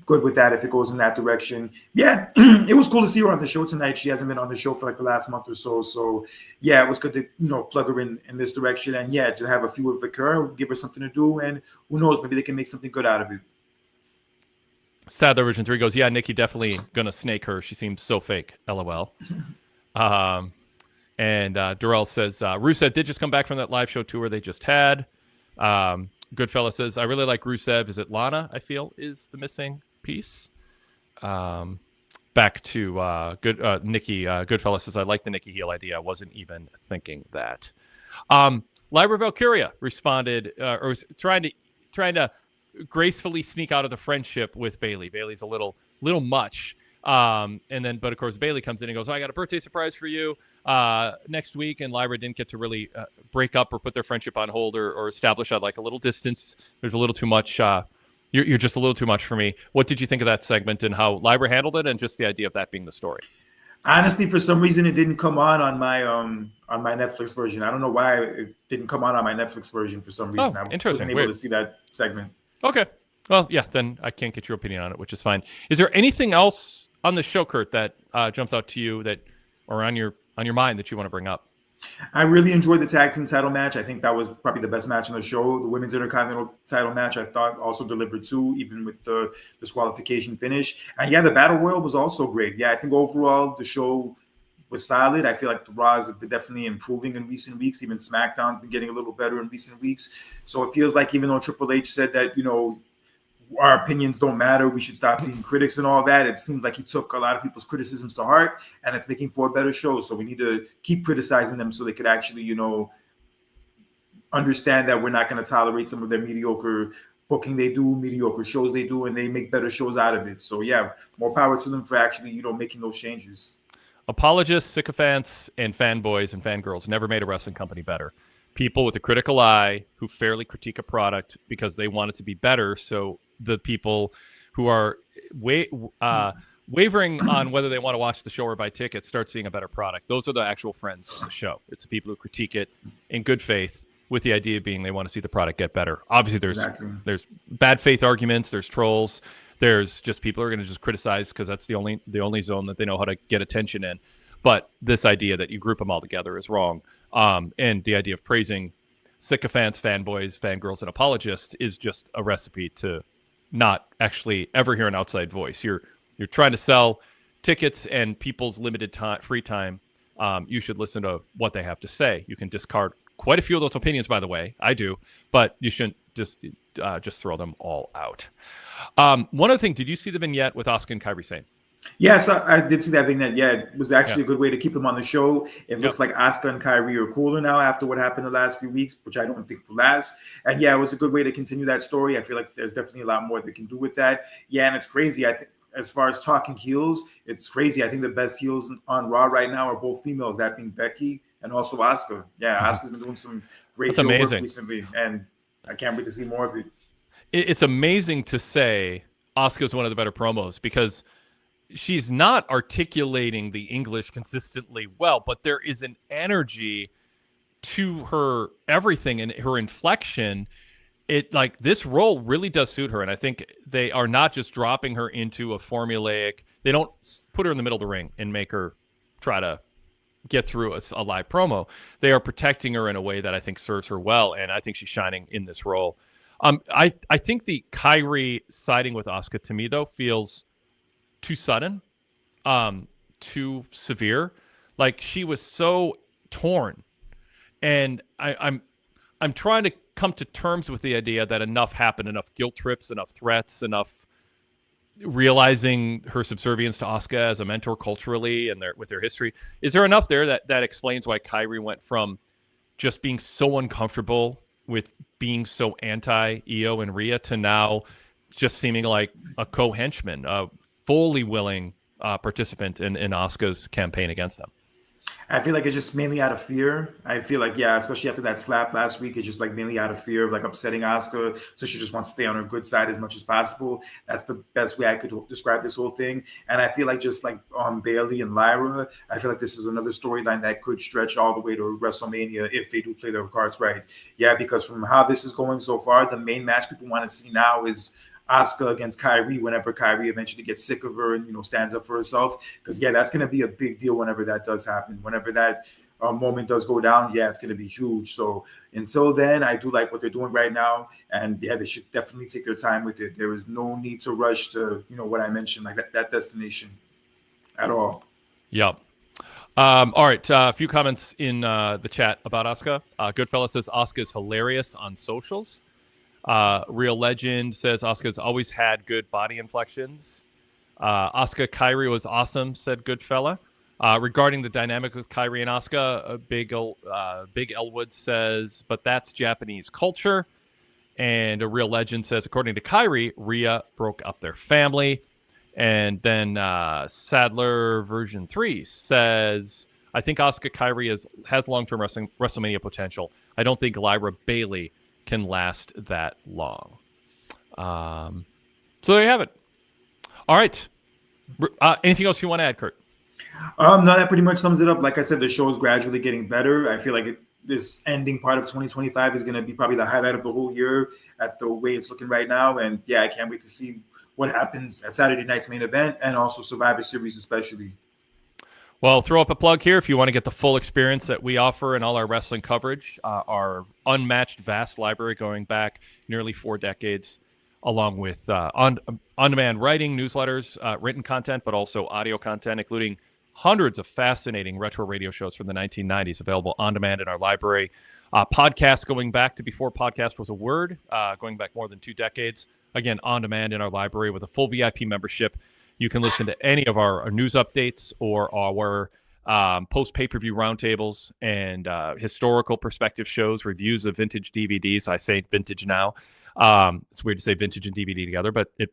good with that if it goes in that direction. Yeah, it was cool to see her on the show tonight. She hasn't been on the show for like the last month or so. So yeah, it was good to plug her in this direction and yeah, to have a few with Vaquer, give her something to do, and who knows, maybe they can make something good out of it. Sad Version 3 goes, yeah, Nikki definitely gonna snake her. She seems so fake. LOL. And Darrell says, Rusev did just come back from that live show tour they just had. Goodfella says, I really like Rusev. Is it Lana, I feel, is the missing piece? Back to Nikki. Goodfella says, I like the Nikki heel idea. I wasn't even thinking that. Lyra Valkyria responded, or was trying to gracefully sneak out of the friendship with Bayley. Bayley's a little much. But of course, Bayley comes in and goes, I got a birthday surprise for you next week. And Lyra didn't get to really break up or put their friendship on hold or establish like a little distance. There's a little too much. You're just a little too much for me. What did you think of that segment and how Lyra handled it and just the idea of that being the story? Honestly, for some reason, it didn't come on my Netflix version. I don't know why it didn't come on my Netflix version for some reason. I wasn't able to see that segment. Okay. Well, yeah, then I can't get your opinion on it, which is fine. Is there anything else on the show, Kurt, that jumps out to you that or on your mind that you want to bring up? I really enjoyed the tag team title match. I think that was probably the best match on the show. The women's intercontinental title match, I thought, also delivered too, even with the disqualification finish. And yeah, the battle royal was also great. Yeah, I think overall the show was solid. I feel like the Raws have been definitely improving in recent weeks. Even SmackDown's been getting a little better in recent weeks. So it feels like even though Triple H said that, our opinions don't matter, we should stop being critics and all that, it seems like he took a lot of people's criticisms to heart, and it's making for a better show. So we need to keep criticizing them so they could actually, understand that we're not going to tolerate some of their mediocre booking they do, mediocre shows they do, and they make better shows out of it. So yeah, more power to them for actually, making those changes. Apologists, sycophants, and fanboys and fangirls never made a wrestling company better. People with a critical eye who fairly critique a product because they want it to be better. So the people who are wavering on whether they want to watch the show or buy tickets start seeing a better product. Those are the actual friends of the show. It's the people who critique it in good faith, with the idea being they want to see the product get better. Obviously, there's bad faith arguments, there's trolls, there's just people who are going to just criticize because that's the only zone that they know how to get attention in. But this idea that you group them all together is wrong. And the idea of praising sycophants, fanboys, fangirls, and apologists is just a recipe to not actually ever hear an outside voice. You're trying to sell tickets and people's limited free time. You should listen to what they have to say. You can discard quite a few of those opinions, by the way. I do, but you shouldn't just throw them all out. One other thing, did you see the vignette with Asuka and Kairi Sane? Yes, I did see that vignette. Yeah, it was actually a good way to keep them on the show. It looks like Asuka and Kairi are cooler now after what happened the last few weeks, which I don't think will last. And yeah, it was a good way to continue that story. I feel like there's definitely a lot more they can do with that. Yeah, and it's crazy. I think as far as talking heels, it's crazy. I think the best heels on Raw right now are both females, that being Becky and also Asuka. Yeah, Asuka's been doing some great heel work recently, and I can't wait to see more of it. It's amazing to say Asuka's one of the better promos because she's not articulating the English consistently well, but there is an energy to her everything and her inflection. This role really does suit her, and I think they are not just dropping her into a formulaic. They don't put her in the middle of the ring and make her try to get through a live promo. They are protecting her in a way that I think serves her well, and I think she's shining in this role. I think the Kairi siding with Asuka to me though feels too sudden, too severe. Like she was so torn, and I'm trying to come to terms with the idea that enough happened, enough guilt trips, enough threats, enough realizing her subservience to Asuka as a mentor culturally and with their history. Is there enough there that explains why Kairi went from just being so uncomfortable with being so anti-Io and Rhea to now just seeming like a co-henchman, a fully willing participant in Asuka's campaign against them? I feel like it's just mainly out of fear. I feel like, yeah, especially after that slap last week, it's just like mainly out of fear of like upsetting Asuka. So she just wants to stay on her good side as much as possible. That's the best way I could describe this whole thing. And I feel like just like on Bayley and Lyra, I feel like this is another storyline that could stretch all the way to WrestleMania if they do play their cards right. Yeah, because from how this is going so far, the main match people want to see now is Asuka against Kairi whenever Kairi eventually gets sick of her and, stands up for herself. Because, yeah, that's going to be a big deal whenever that does happen. Whenever that moment does go down, yeah, it's going to be huge. So until then, I do like what they're doing right now. And, yeah, they should definitely take their time with it. There is no need to rush to, what I mentioned, like that destination at all. Yep. All right. A few comments in the chat about Asuka. Goodfella says Asuka is hilarious on socials. Real Legend says Asuka's always had good body inflections. Asuka Kairi was awesome, said Goodfella. Regarding the dynamic with Kairi and Asuka, Big Elwood says, but that's Japanese culture. And a Real Legend says, according to Kairi, Rhea broke up their family. And then Sadler version 3 says, I think Asuka Kairi has long-term WrestleMania potential. I don't think Lyra Bayley can last that long. So there you have it. All right. Anything else you want to add, Kurt? No, that pretty much sums it up. Like I said, the show is gradually getting better. I feel like this ending part of 2025 is going to be probably the highlight of the whole year at the way it's looking right now. And yeah, I can't wait to see what happens at Saturday night's main event and also Survivor Series especially. Well, throw up a plug here if you want to get the full experience that we offer in all our wrestling coverage, our unmatched vast library going back nearly 4 decades, along with on-demand writing, newsletters, written content, but also audio content, including hundreds of fascinating retro radio shows from the 1990s available on demand in our library. Podcasts going back to before podcast was a word, going back more than 2 decades. Again, on demand in our library with a full VIP membership. You can listen to any of our news updates or our post pay-per-view roundtables and historical perspective shows, reviews of vintage DVDs. I say vintage now. It's weird to say vintage and DVD together, but it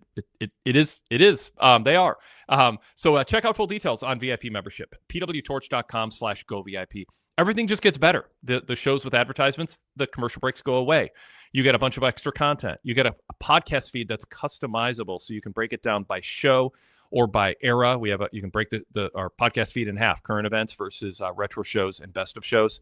is. They are. So check out full details on VIP membership. PWTorch.com/GoVIP. Everything just gets better. The shows with advertisements, the commercial breaks go away. You get a bunch of extra content. You get a podcast feed that's customizable, so you can break it down by show or by era. We have you can break our podcast feed in half: current events versus retro shows and best of shows.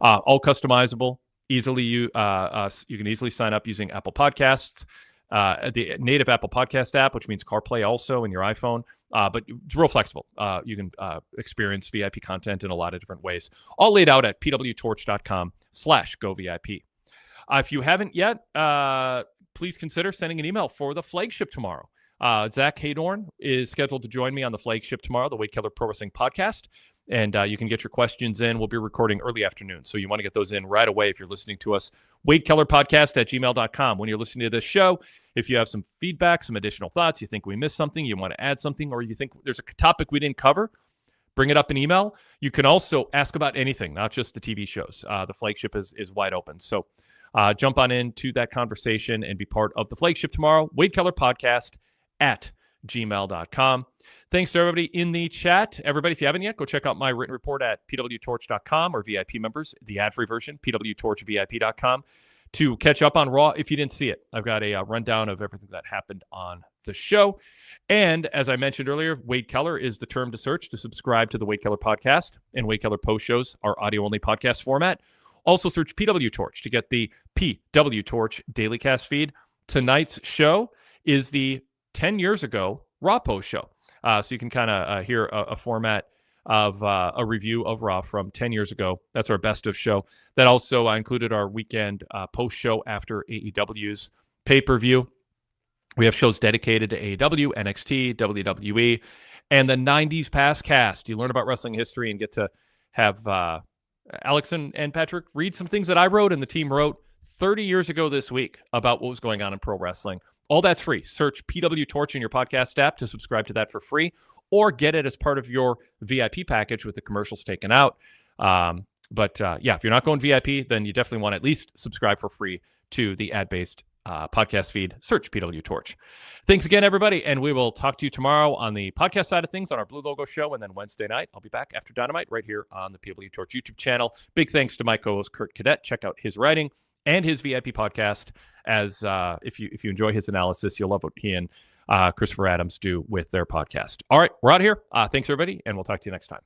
All customizable. Easily, you can easily sign up using Apple Podcasts, the native Apple Podcast app, which means CarPlay also in your iPhone. But it's real flexible. You can experience VIP content in a lot of different ways. All laid out at pwtorch.com/govip. If you haven't yet, please consider sending an email for the flagship tomorrow. Zach Haydorn is scheduled to join me on the flagship tomorrow, the Wade Keller Pro Wrestling Podcast. And you can get your questions in. We'll be recording early afternoon, so you want to get those in right away if you're listening to us. WadeKellerPodcast@gmail.com. When you're listening to this show, if you have some feedback, some additional thoughts, you think we missed something, you want to add something, or you think there's a topic we didn't cover, bring it up in email. You can also ask about anything, not just the TV shows. The flagship is wide open. So jump on into that conversation and be part of the flagship tomorrow. WadeKellerPodcast@gmail.com. Thanks to everybody in the chat. Everybody, if you haven't yet, go check out my written report at pwtorch.com, or VIP members, the ad-free version, pwtorchvip.com, to catch up on Raw if you didn't see it. I've got a rundown of everything that happened on the show. And as I mentioned earlier, Wade Keller is the term to search to subscribe to the Wade Keller Podcast, and Wade Keller Post Shows are audio-only podcast format. Also search PWTorch to get the PWTorch Daily Cast feed. Tonight's show is the 10 years ago Raw Post Show. So you can kind of hear a format of a review of Raw from 10 years ago. That's our best of show. That also included our weekend post show after AEW's pay-per-view. We have shows dedicated to AEW, NXT, WWE, and the 90s past cast. You learn about wrestling history and get to have Alex and Patrick read some things that I wrote and the team wrote 30 years ago this week about what was going on in pro wrestling. All that's free. Search PWTorch in your podcast app to subscribe to that for free, or get it as part of your VIP package with the commercials taken out. But if you're not going VIP, then you definitely want to at least subscribe for free to the ad-based podcast feed. Search PWTorch. Thanks again, everybody, and we will talk to you tomorrow on the podcast side of things on our Blue Logo show, and then Wednesday night, I'll be back after Dynamite right here on the PWTorch YouTube channel. Big thanks to my co-host, Cadet. Check out his writing and his VIP podcast, as if you enjoy his analysis, you'll love what he and Christopher Adams do with their podcast. All right, we're out of here. Thanks, everybody, and we'll talk to you next time.